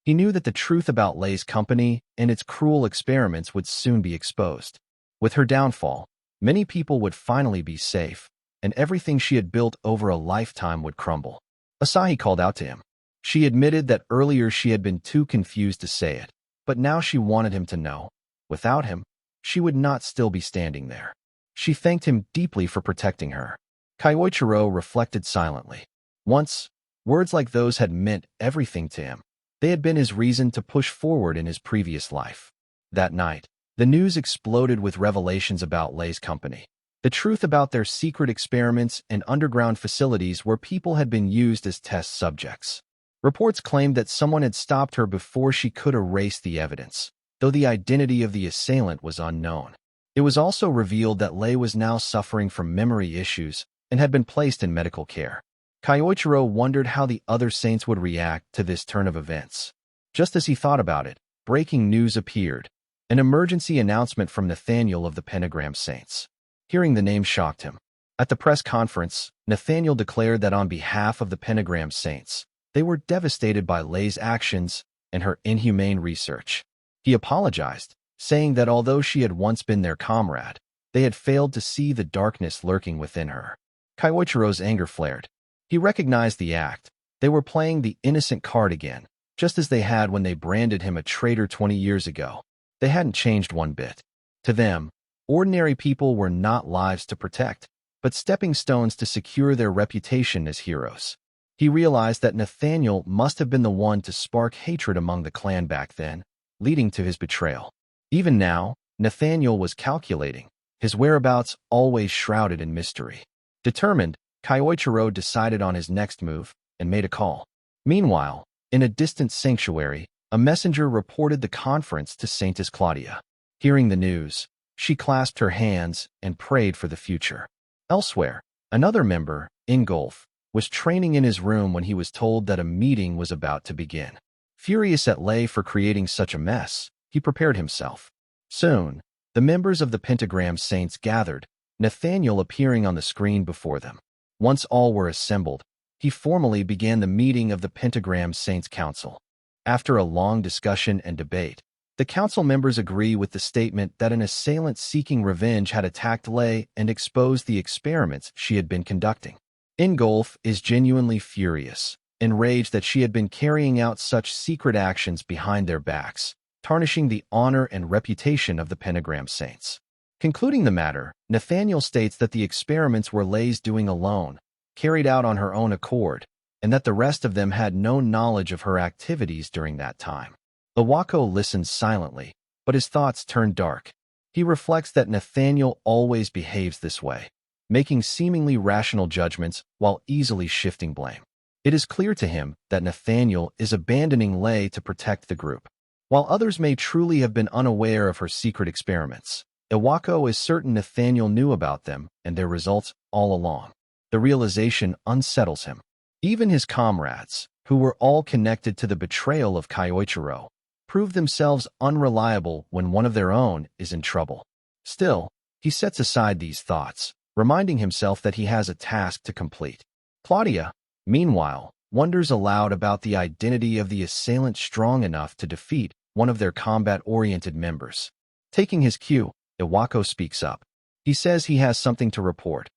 He knew that the truth about Lei's company and its cruel experiments would soon be exposed. With her downfall, many people would finally be safe, and everything she had built over a lifetime would crumble. Asahi called out to him. She admitted that earlier she had been too confused to say it, but now she wanted him to know. Without him, she would not still be standing there. She thanked him deeply for protecting her. Kyoichiro reflected silently. Once, words like those had meant everything to him. They had been his reason to push forward in his previous life. That night, the news exploded with revelations about Lei's company. The truth about their secret experiments and underground facilities where people had been used as test subjects. Reports claimed that someone had stopped her before she could erase the evidence, though the identity of the assailant was unknown. It was also revealed that Lei was now suffering from memory issues and had been placed in medical care. Kyoichiro wondered how the other saints would react to this turn of events. Just as he thought about it, breaking news appeared. An emergency announcement from Nathaniel of the Pentagram Saints. Hearing the name shocked him. At the press conference, Nathaniel declared that on behalf of the Pentagram Saints, they were devastated by Lei's actions and her inhumane research. He apologized, saying that although she had once been their comrade, they had failed to see the darkness lurking within her. Kyoichiro's anger flared. He recognized the act. They were playing the innocent card again, just as they had when they branded him a traitor 20 years ago. They hadn't changed one bit. To them, ordinary people were not lives to protect, but stepping stones to secure their reputation as heroes. He realized that Nathaniel must have been the one to spark hatred among the clan back then, leading to his betrayal. Even now, Nathaniel was calculating, his whereabouts always shrouded in mystery. Determined, Kyoichiro decided on his next move and made a call. Meanwhile, in a distant sanctuary, a messenger reported the conference to Saintess Claudia. Hearing the news, she clasped her hands and prayed for the future. Elsewhere, another member, Ingolf, was training in his room when he was told that a meeting was about to begin. Furious at Lei for creating such a mess, he prepared himself. Soon, the members of the Pentagram Saints gathered, Nathaniel appearing on the screen before them. Once all were assembled, he formally began the meeting of the Pentagram Saints Council. After a long discussion and debate, the council members agree with the statement that an assailant seeking revenge had attacked Lei and exposed the experiments she had been conducting. Ingolf is genuinely furious, enraged that she had been carrying out such secret actions behind their backs, tarnishing the honor and reputation of the Pentagram Saints. Concluding the matter, Nathaniel states that the experiments were Lei's doing alone, carried out on her own accord, and that the rest of them had no knowledge of her activities during that time. Iwako listens silently, but his thoughts turn dark. He reflects that Nathaniel always behaves this way, making seemingly rational judgments while easily shifting blame. It is clear to him that Nathaniel is abandoning Lei to protect the group. While others may truly have been unaware of her secret experiments, Iwako is certain Nathaniel knew about them and their results all along. The realization unsettles him. Even his comrades, who were all connected to the betrayal of Kyoichiro, prove themselves unreliable when one of their own is in trouble. Still, he sets aside these thoughts, reminding himself that he has a task to complete. Claudia, meanwhile, wonders aloud about the identity of the assailant strong enough to defeat one of their combat-oriented members. Taking his cue, Iwako speaks up. He says he has something to report.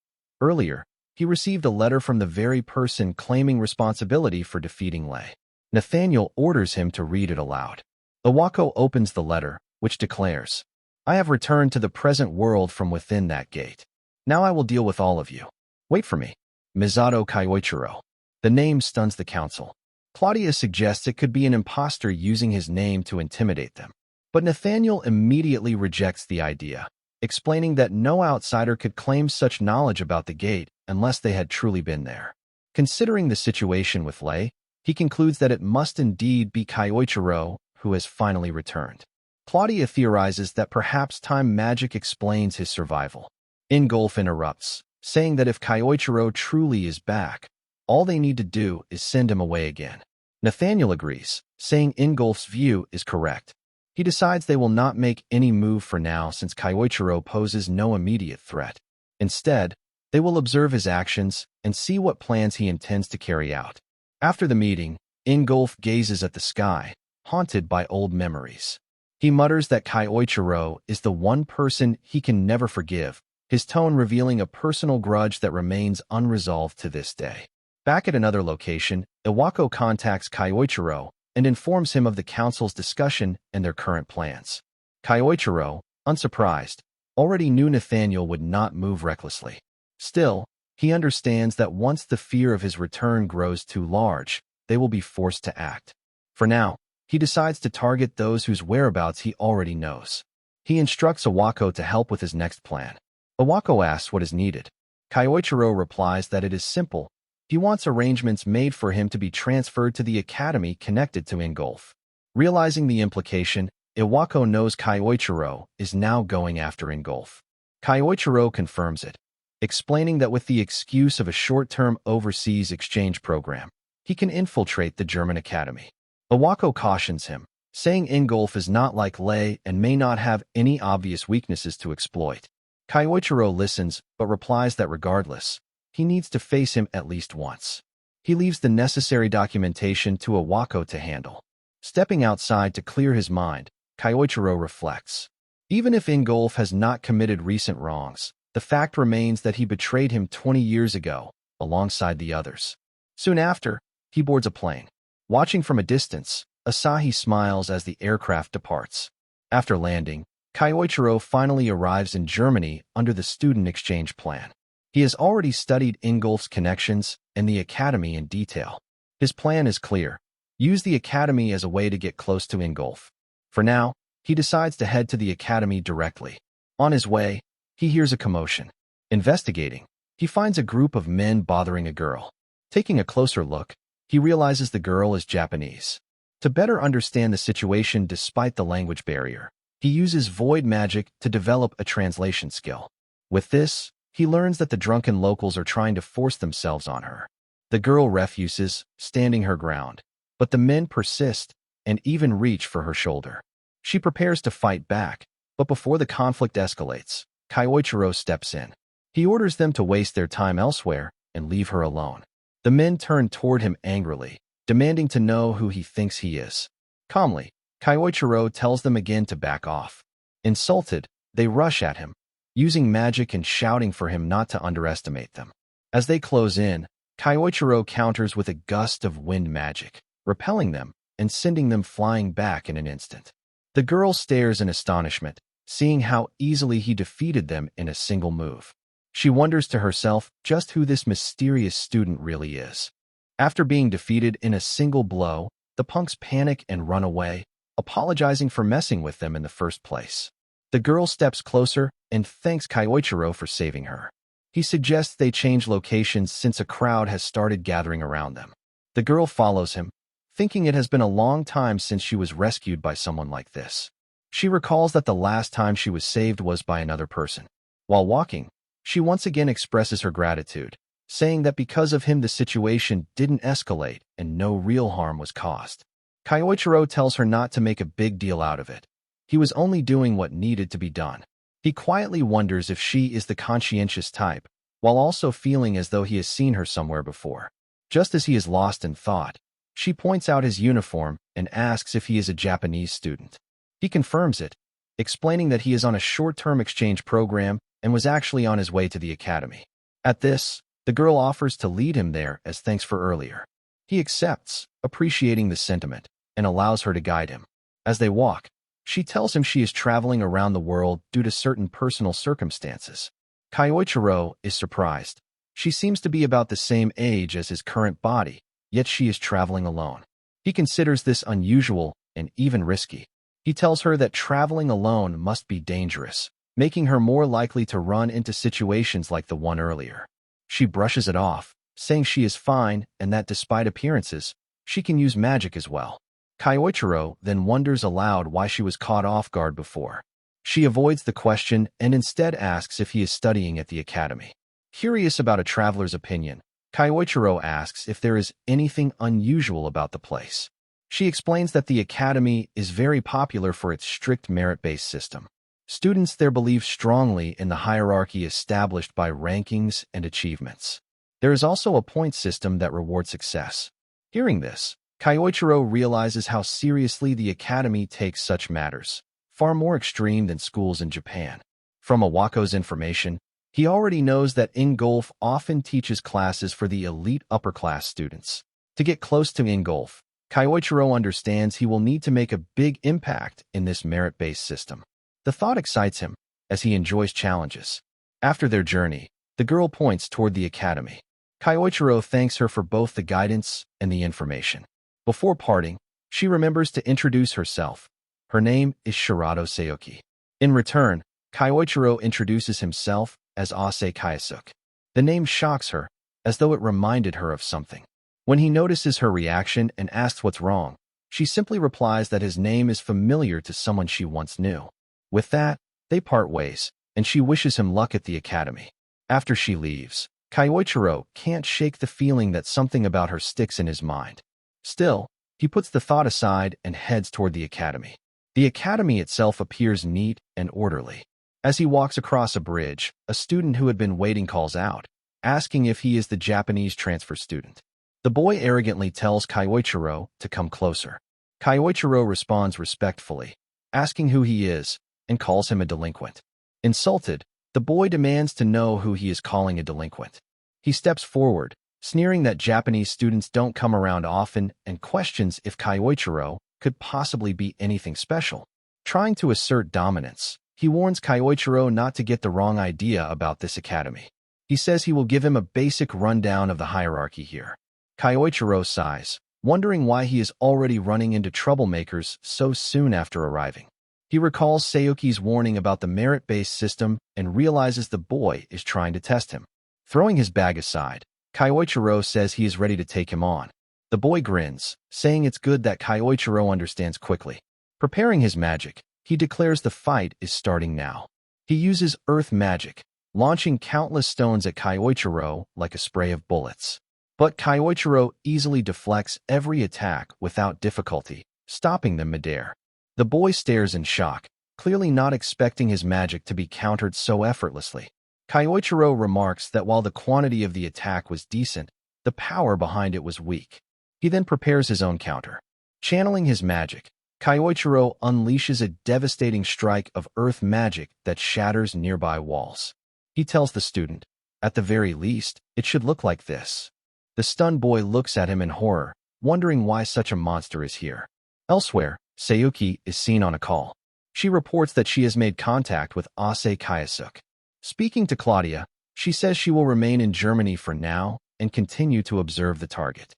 Earlier, he received a letter from the very person claiming responsibility for defeating Lei. Nathaniel orders him to read it aloud. Iwako opens the letter, which declares, "I have returned to the present world from within that gate. Now I will deal with all of you. Wait for me. Misato Kyoichiro." The name stuns the council. Claudia suggests it could be an imposter using his name to intimidate them. But Nathaniel immediately rejects the idea, explaining that no outsider could claim such knowledge about the gate unless they had truly been there. Considering the situation with Lei, he concludes that it must indeed be Kyoichiro who has finally returned. Claudia theorizes that perhaps time magic explains his survival. Ingolf interrupts, saying that if Kyoichiro truly is back, all they need to do is send him away again. Nathaniel agrees, saying Ingolf's view is correct. He decides they will not make any move for now since Kyoichiro poses no immediate threat. Instead, they will observe his actions and see what plans he intends to carry out. After the meeting, Ingolf gazes at the sky, haunted by old memories. He mutters that Kyoichiro is the one person he can never forgive, his tone revealing a personal grudge that remains unresolved to this day. Back at another location, Iwako contacts Kyoichiro and informs him of the council's discussion and their current plans. Kyoichiro, unsurprised, already knew Nathaniel would not move recklessly. Still, he understands that once the fear of his return grows too large, they will be forced to act. For now, he decides to target those whose whereabouts he already knows. He instructs Iwako to help with his next plan. Iwako asks what is needed. Kyoichiro replies that it is simple. He wants arrangements made for him to be transferred to the academy connected to Ingolf. Realizing the implication, Iwako knows Kyoichiro is now going after Ingolf. Kyoichiro confirms it, explaining that with the excuse of a short-term overseas exchange program, he can infiltrate the German academy. Iwako cautions him, saying Ingolf is not like Lei and may not have any obvious weaknesses to exploit. Kyoichiro listens but replies that regardless, he needs to face him at least once. He leaves the necessary documentation to Iwako to handle. Stepping outside to clear his mind, Kyoichiro reflects. Even if Ingolf has not committed recent wrongs, the fact remains that he betrayed him 20 years ago, alongside the others. Soon after, he boards a plane. Watching from a distance, Asahi smiles as the aircraft departs. After landing, Kyoichiro finally arrives in Germany under the student exchange plan. He has already studied Ingolf's connections and the academy in detail. His plan is clear. Use the academy as a way to get close to Ingolf. For now, he decides to head to the academy directly. On his way, he hears a commotion. Investigating, he finds a group of men bothering a girl. Taking a closer look, he realizes the girl is Japanese. To better understand the situation despite the language barrier, he uses void magic to develop a translation skill. With this, he learns that the drunken locals are trying to force themselves on her. The girl refuses, standing her ground, but the men persist and even reach for her shoulder. She prepares to fight back, but before the conflict escalates, Kyoichiro steps in. He orders them to waste their time elsewhere and leave her alone. The men turn toward him angrily, demanding to know who he thinks he is. Calmly, Kyoichiro tells them again to back off. Insulted, they rush at him, using magic and shouting for him not to underestimate them. As they close in, Kyoichiro counters with a gust of wind magic, repelling them and sending them flying back in an instant. The girl stares in astonishment, seeing how easily he defeated them in a single move. She wonders to herself just who this mysterious student really is. After being defeated in a single blow, the punks panic and run away, apologizing for messing with them in the first place. The girl steps closer and thanks Kyoichiro for saving her. He suggests they change locations since a crowd has started gathering around them. The girl follows him, thinking it has been a long time since she was rescued by someone like this. She recalls that the last time she was saved was by another person. While walking, she once again expresses her gratitude, saying that because of him the situation didn't escalate and no real harm was caused. Kyoichiro tells her not to make a big deal out of it. He was only doing what needed to be done. He quietly wonders if she is the conscientious type, while also feeling as though he has seen her somewhere before. Just as he is lost in thought, she points out his uniform and asks if he is a Japanese student. He confirms it, explaining that he is on a short-term exchange program and was actually on his way to the academy. At this, the girl offers to lead him there as thanks for earlier. He accepts, appreciating the sentiment, and allows her to guide him. As they walk, she tells him she is traveling around the world due to certain personal circumstances. Kyoichiro is surprised. She seems to be about the same age as his current body, yet she is traveling alone. He considers this unusual and even risky. He tells her that traveling alone must be dangerous, making her more likely to run into situations like the one earlier. She brushes it off, saying she is fine and that despite appearances, she can use magic as well. Kyoichiro then wonders aloud why she was caught off guard before. She avoids the question and instead asks if he is studying at the academy. Curious about a traveler's opinion, Kyoichiro asks if there is anything unusual about the place. She explains that the academy is very popular for its strict merit-based system. Students there believe strongly in the hierarchy established by rankings and achievements. There is also a point system that rewards success. Hearing this, Kyoichiro realizes how seriously the academy takes such matters, far more extreme than schools in Japan. From Awako's information, he already knows that Ingolf often teaches classes for the elite upper-class students. To get close to Ingolf, Kyoichiro understands he will need to make a big impact in this merit-based system. The thought excites him, as he enjoys challenges. After their journey, the girl points toward the academy. Kyoichiro thanks her for both the guidance and the information. Before parting, she remembers to introduce herself. Her name is Shirato Seoki. In return, Kyoichiro introduces himself as Ase Kayasuk. The name shocks her, as though it reminded her of something. When he notices her reaction and asks what's wrong, she simply replies that his name is familiar to someone she once knew. With that, they part ways, and she wishes him luck at the academy. After she leaves, Kyoichiro can't shake the feeling that something about her sticks in his mind. Still, he puts the thought aside and heads toward the academy. The academy itself appears neat and orderly. As he walks across a bridge, a student who had been waiting calls out, asking if he is the Japanese transfer student. The boy arrogantly tells Kyoichiro to come closer. Kyoichiro responds respectfully, asking who he is, and calls him a delinquent. Insulted, the boy demands to know who he is calling a delinquent. He steps forward, sneering that Japanese students don't come around often and questions if Kyoichiro could possibly be anything special. Trying to assert dominance, he warns Kyoichiro not to get the wrong idea about this academy. He says he will give him a basic rundown of the hierarchy here. Kyoichiro sighs, wondering why he is already running into troublemakers so soon after arriving. He recalls Sayuki's warning about the merit-based system and realizes the boy is trying to test him. Throwing his bag aside, Kyoichiro says he is ready to take him on. The boy grins, saying it's good that Kyoichiro understands quickly. Preparing his magic, he declares the fight is starting now. He uses earth magic, launching countless stones at Kyoichiro like a spray of bullets. But Kyoichiro easily deflects every attack without difficulty, stopping them midair. The boy stares in shock, clearly not expecting his magic to be countered so effortlessly. Kyoichiro remarks that while the quantity of the attack was decent, the power behind it was weak. He then prepares his own counter. Channeling his magic, Kyoichiro unleashes a devastating strike of earth magic that shatters nearby walls. He tells the student, "At the very least, it should look like this." The stunned boy looks at him in horror, wondering why such a monster is here. Elsewhere, Sayuki is seen on a call. She reports that she has made contact with Ase Kayasuk. Speaking to Claudia, she says she will remain in Germany for now and continue to observe the target.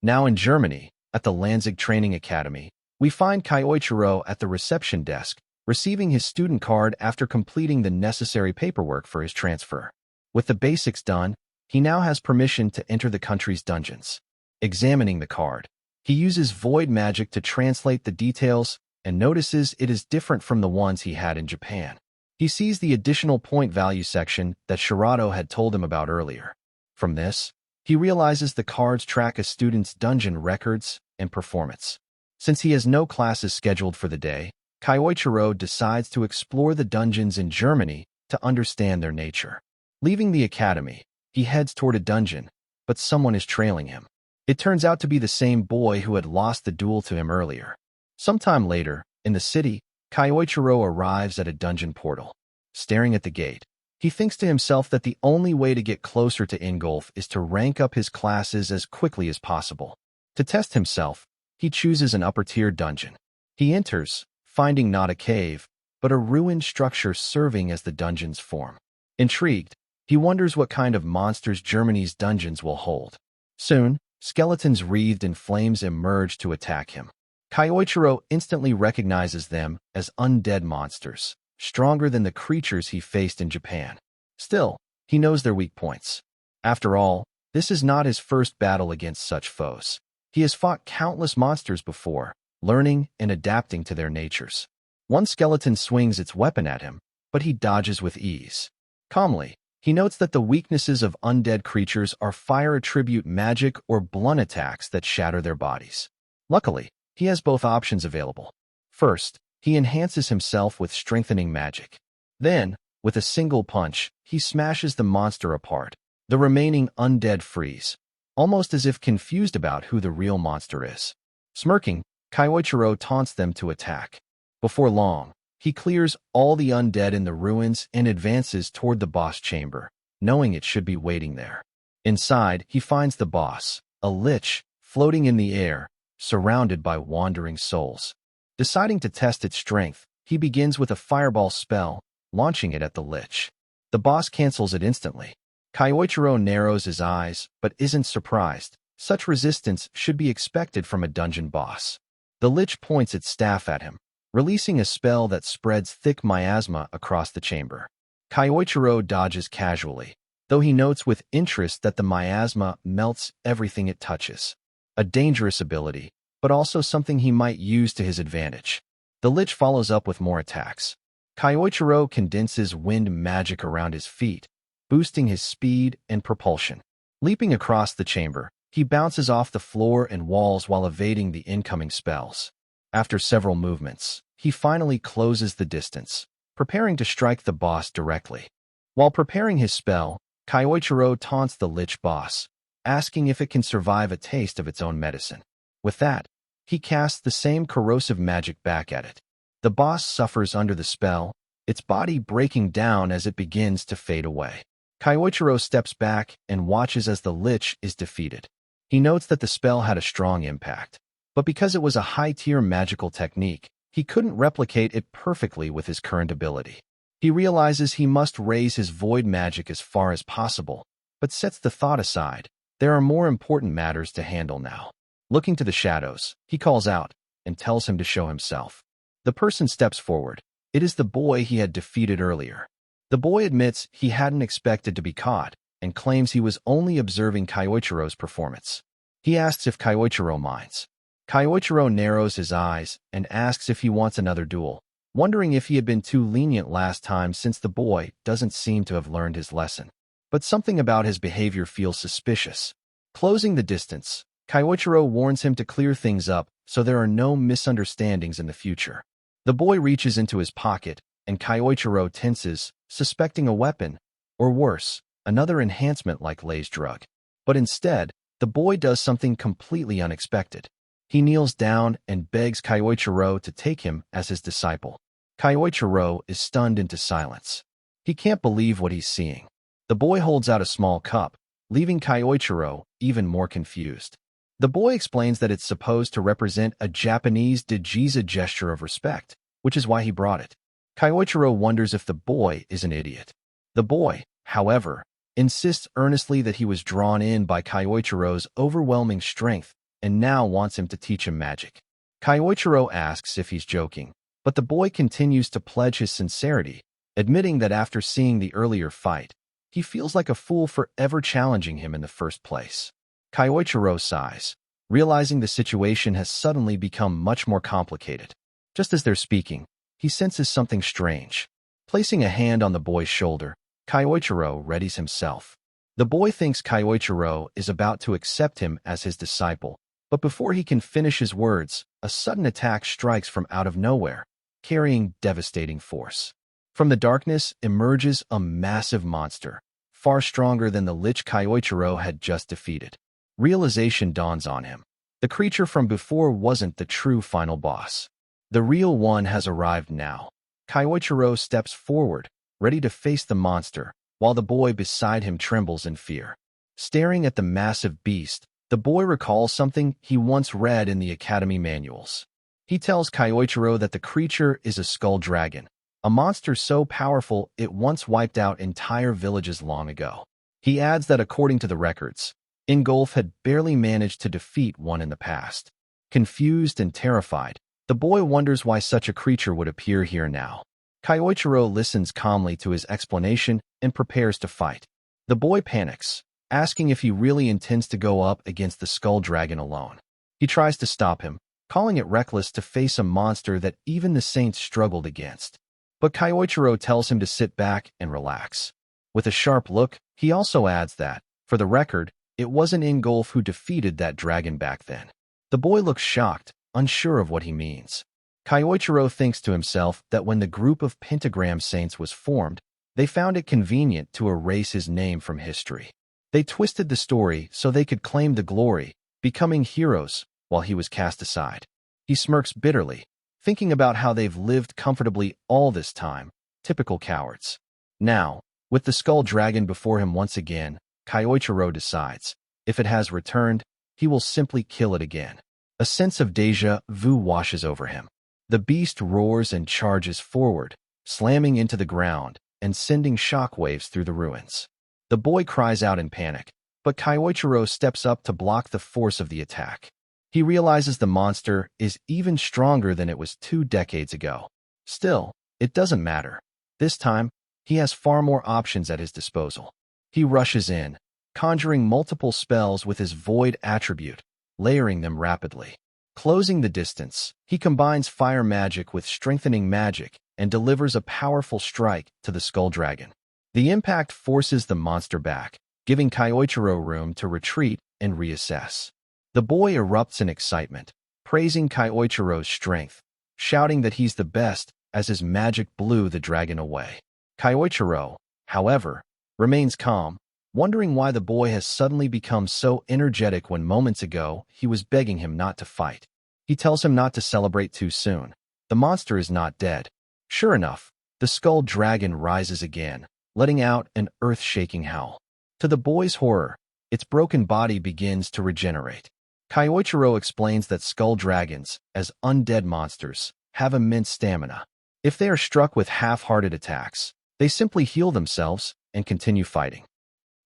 Now in Germany, at the Lanzig Training Academy, we find Kyoichiro at the reception desk, receiving his student card after completing the necessary paperwork for his transfer. With the basics done, he now has permission to enter the country's dungeons. Examining the card, he uses void magic to translate the details and notices it is different from the ones he had in Japan. He sees the additional point value section that Shirato had told him about earlier. From this, he realizes the cards track a student's dungeon records and performance. Since he has no classes scheduled for the day, Kyoichiro decides to explore the dungeons in Germany to understand their nature. Leaving the academy, he heads toward a dungeon, but someone is trailing him. It turns out to be the same boy who had lost the duel to him earlier. Sometime later, in the city, Kyoichiro arrives at a dungeon portal. Staring at the gate, he thinks to himself that the only way to get closer to Ingolf is to rank up his classes as quickly as possible. To test himself, he chooses an upper-tier dungeon. He enters, finding not a cave, but a ruined structure serving as the dungeon's form. Intrigued, he wonders what kind of monsters Germany's dungeons will hold. Soon, skeletons wreathed in flames emerge to attack him. Kyoichiro instantly recognizes them as undead monsters, stronger than the creatures he faced in Japan. Still, he knows their weak points. After all, this is not his first battle against such foes. He has fought countless monsters before, learning and adapting to their natures. One skeleton swings its weapon at him, but he dodges with ease. Calmly, he notes that the weaknesses of undead creatures are fire attribute magic or blunt attacks that shatter their bodies. Luckily, he has both options available. First, he enhances himself with strengthening magic. Then, with a single punch, he smashes the monster apart. The remaining undead freeze, almost as if confused about who the real monster is. Smirking, Kyoichiro taunts them to attack. Before long, he clears all the undead in the ruins and advances toward the boss chamber, knowing it should be waiting there. Inside, he finds the boss, a lich, floating in the air, surrounded by wandering souls. Deciding to test its strength, he begins with a fireball spell, launching it at the lich. The boss cancels it instantly. Kyoichiro narrows his eyes, but isn't surprised. Such resistance should be expected from a dungeon boss. The lich points its staff at him, releasing a spell that spreads thick miasma across the chamber. Kyoichiro dodges casually, though he notes with interest that the miasma melts everything it touches. A dangerous ability, but also something he might use to his advantage. The lich follows up with more attacks. Kyoichiro condenses wind magic around his feet, boosting his speed and propulsion. Leaping across the chamber, he bounces off the floor and walls while evading the incoming spells. After several movements, he finally closes the distance, preparing to strike the boss directly. While preparing his spell, Kyoichiro taunts the lich boss, asking if it can survive a taste of its own medicine. With that, he casts the same corrosive magic back at it. The boss suffers under the spell, its body breaking down as it begins to fade away. Kyoichiro steps back and watches as the lich is defeated. He notes that the spell had a strong impact, but because it was a high-tier magical technique, he couldn't replicate it perfectly with his current ability. He realizes he must raise his void magic as far as possible, but sets the thought aside. There are more important matters to handle now. Looking to the shadows, he calls out and tells him to show himself. The person steps forward. It is the boy he had defeated earlier. The boy admits he hadn't expected to be caught and claims he was only observing Kyoichiro's performance. He asks if Kyoichiro minds. Kyoichiro narrows his eyes and asks if he wants another duel, wondering if he had been too lenient last time since the boy doesn't seem to have learned his lesson. But something about his behavior feels suspicious. Closing the distance, Kyoichiro warns him to clear things up so there are no misunderstandings in the future. The boy reaches into his pocket, and Kyoichiro tenses, suspecting a weapon, or worse, another enhancement like Lay's drug. But instead, the boy does something completely unexpected. He kneels down and begs Kyoichiro to take him as his disciple. Kyoichiro is stunned into silence. He can't believe what he's seeing. The boy holds out a small cup, leaving Kyoichiro even more confused. The boy explains that it's supposed to represent a Japanese Dajiza gesture of respect, which is why he brought it. Kyoichiro wonders if the boy is an idiot. The boy, however, insists earnestly that he was drawn in by Kyoichiro's overwhelming strength and now wants him to teach him magic. Kyoichiro asks if he's joking, but the boy continues to pledge his sincerity, admitting that after seeing the earlier fight, he feels like a fool for ever challenging him in the first place. Kyoichiro sighs, realizing the situation has suddenly become much more complicated. Just as they're speaking, he senses something strange. Placing a hand on the boy's shoulder, Kyoichiro readies himself. The boy thinks Kyoichiro is about to accept him as his disciple, but before he can finish his words, a sudden attack strikes from out of nowhere, carrying devastating force. From the darkness emerges a massive monster, far stronger than the lich Kyoichiro had just defeated. Realization dawns on him. The creature from before wasn't the true final boss. The real one has arrived now. Kyoichiro steps forward, ready to face the monster, while the boy beside him trembles in fear. Staring at the massive beast, the boy recalls something he once read in the academy manuals. He tells Kyoichiro that the creature is a skull dragon, a monster so powerful it once wiped out entire villages long ago. He adds that according to the records, Ingolf had barely managed to defeat one in the past. Confused and terrified, the boy wonders why such a creature would appear here now. Kyoichiro listens calmly to his explanation and prepares to fight. The boy panics, asking if he really intends to go up against the skull dragon alone. He tries to stop him, calling it reckless to face a monster that even the saints struggled against. But Kyoichiro tells him to sit back and relax. With a sharp look, he also adds that, for the record, it wasn't Ingolf who defeated that dragon back then. The boy looks shocked, unsure of what he means. Kyoichiro thinks to himself that when the group of pentagram saints was formed, they found it convenient to erase his name from history. They twisted the story so they could claim the glory, becoming heroes while he was cast aside. He smirks bitterly, thinking about how they've lived comfortably all this time, typical cowards. Now, with the skull dragon before him once again, Kyoichiro decides, if it has returned, he will simply kill it again. A sense of déjà vu washes over him. The beast roars and charges forward, slamming into the ground and sending shockwaves through the ruins. The boy cries out in panic, but Kyoichiro steps up to block the force of the attack. He realizes the monster is even stronger than it was 2 decades ago. Still, it doesn't matter. This time, he has far more options at his disposal. He rushes in, conjuring multiple spells with his void attribute, layering them rapidly. Closing the distance, he combines fire magic with strengthening magic and delivers a powerful strike to the skull dragon. The impact forces the monster back, giving Kyoichiro room to retreat and reassess. The boy erupts in excitement, praising Kyoichiro's strength, shouting that he's the best as his magic blew the dragon away. Kyoichiro, however, remains calm, wondering why the boy has suddenly become so energetic when moments ago he was begging him not to fight. He tells him not to celebrate too soon. The monster is not dead. Sure enough, the skull dragon rises again, letting out an earth-shaking howl. To the boy's horror, its broken body begins to regenerate. Kyoichiro explains that skull dragons, as undead monsters, have immense stamina. If they are struck with half-hearted attacks, they simply heal themselves and continue fighting.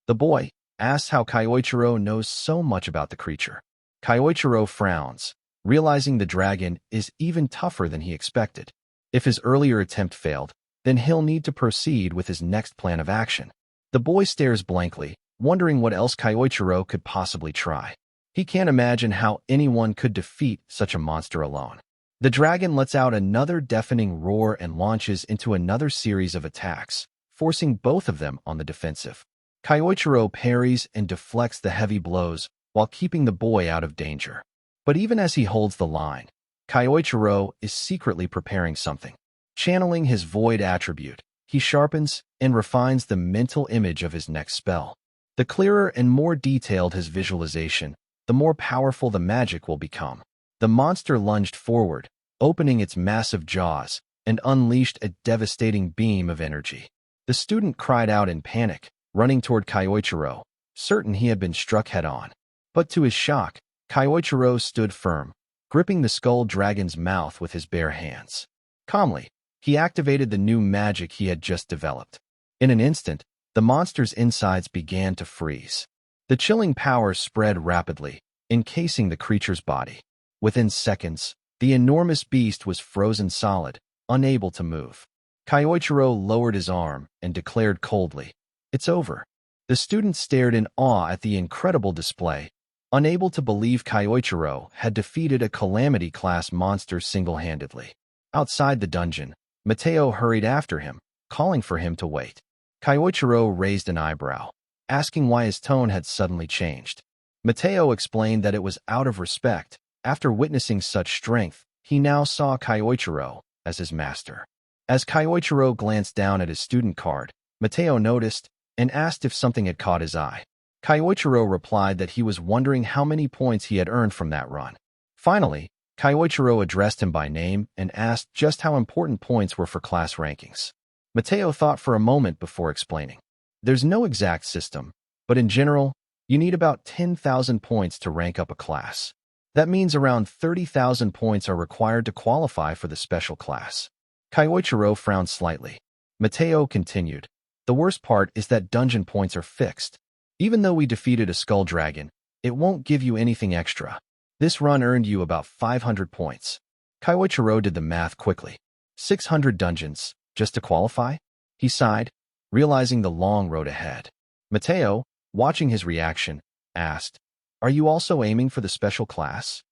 The boy asks how Kyoichiro knows so much about the creature. Kyoichiro frowns, realizing the dragon is even tougher than he expected. If his earlier attempt failed, then he'll need to proceed with his next plan of action. The boy stares blankly, wondering what else Kyoichiro could possibly try. He can't imagine how anyone could defeat such a monster alone. The dragon lets out another deafening roar and launches into another series of attacks, forcing both of them on the defensive. Kyoichiro parries and deflects the heavy blows while keeping the boy out of danger. But even as he holds the line, Kyoichiro is secretly preparing something. Channeling his void attribute, he sharpens and refines the mental image of his next spell. The clearer and more detailed his visualization, the more powerful the magic will become. The monster lunged forward, opening its massive jaws, and unleashed a devastating beam of energy. The student cried out in panic, running toward Kyoichiro, certain he had been struck head-on. But to his shock, Kyoichiro stood firm, gripping the skull dragon's mouth with his bare hands. Calmly, he activated the new magic he had just developed. In an instant, the monster's insides began to freeze. The chilling power spread rapidly, encasing the creature's body. Within seconds, the enormous beast was frozen solid, unable to move. Kyoichiro lowered his arm and declared coldly, "It's over." The student stared in awe at the incredible display, unable to believe Kyoichiro had defeated a calamity-class monster single-handedly. Outside the dungeon, Mateo hurried after him, calling for him to wait. Kyoichiro raised an eyebrow, asking why his tone had suddenly changed. Mateo explained that it was out of respect. After witnessing such strength, he now saw Kyoichiro as his master. As Kyoichiro glanced down at his student card, Mateo noticed and asked if something had caught his eye. Kyoichiro replied that he was wondering how many points he had earned from that run. Finally, Kyoichiro addressed him by name and asked just how important points were for class rankings. Mateo thought for a moment before explaining. There's no exact system, but in general, you need about 10,000 points to rank up a class. That means around 30,000 points are required to qualify for the special class. Kyoichiro frowned slightly. Mateo continued, "The worst part is that dungeon points are fixed. Even though we defeated a skull dragon, it won't give you anything extra. This run earned you about 500 points. Kyoichiro did the math quickly. 600 dungeons, just to qualify? He sighed, realizing the long road ahead. Mateo, watching his reaction, asked, "Are you also aiming for the special class?"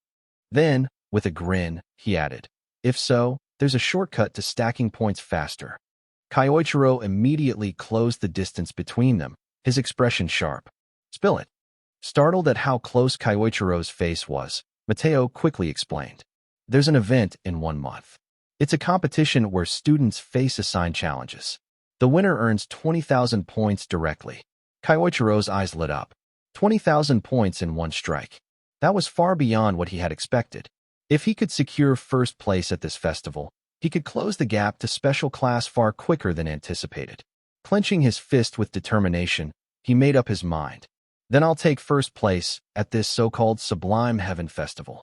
Then, with a grin, he added, "If so, there's a shortcut to stacking points faster." Kyoichiro immediately closed the distance between them, his expression sharp. "Spill it." Startled at how close Kyoichiro's face was, Mateo quickly explained. "There's an event in 1 month. It's a competition where students face assigned challenges. The winner earns 20,000 points directly." Kyoichiro's eyes lit up. 20,000 points in one strike. That was far beyond what he had expected. If he could secure first place at this festival, he could close the gap to special class far quicker than anticipated. Clenching his fist with determination, he made up his mind. "Then I'll take first place at this so-called Sublime Heaven Festival."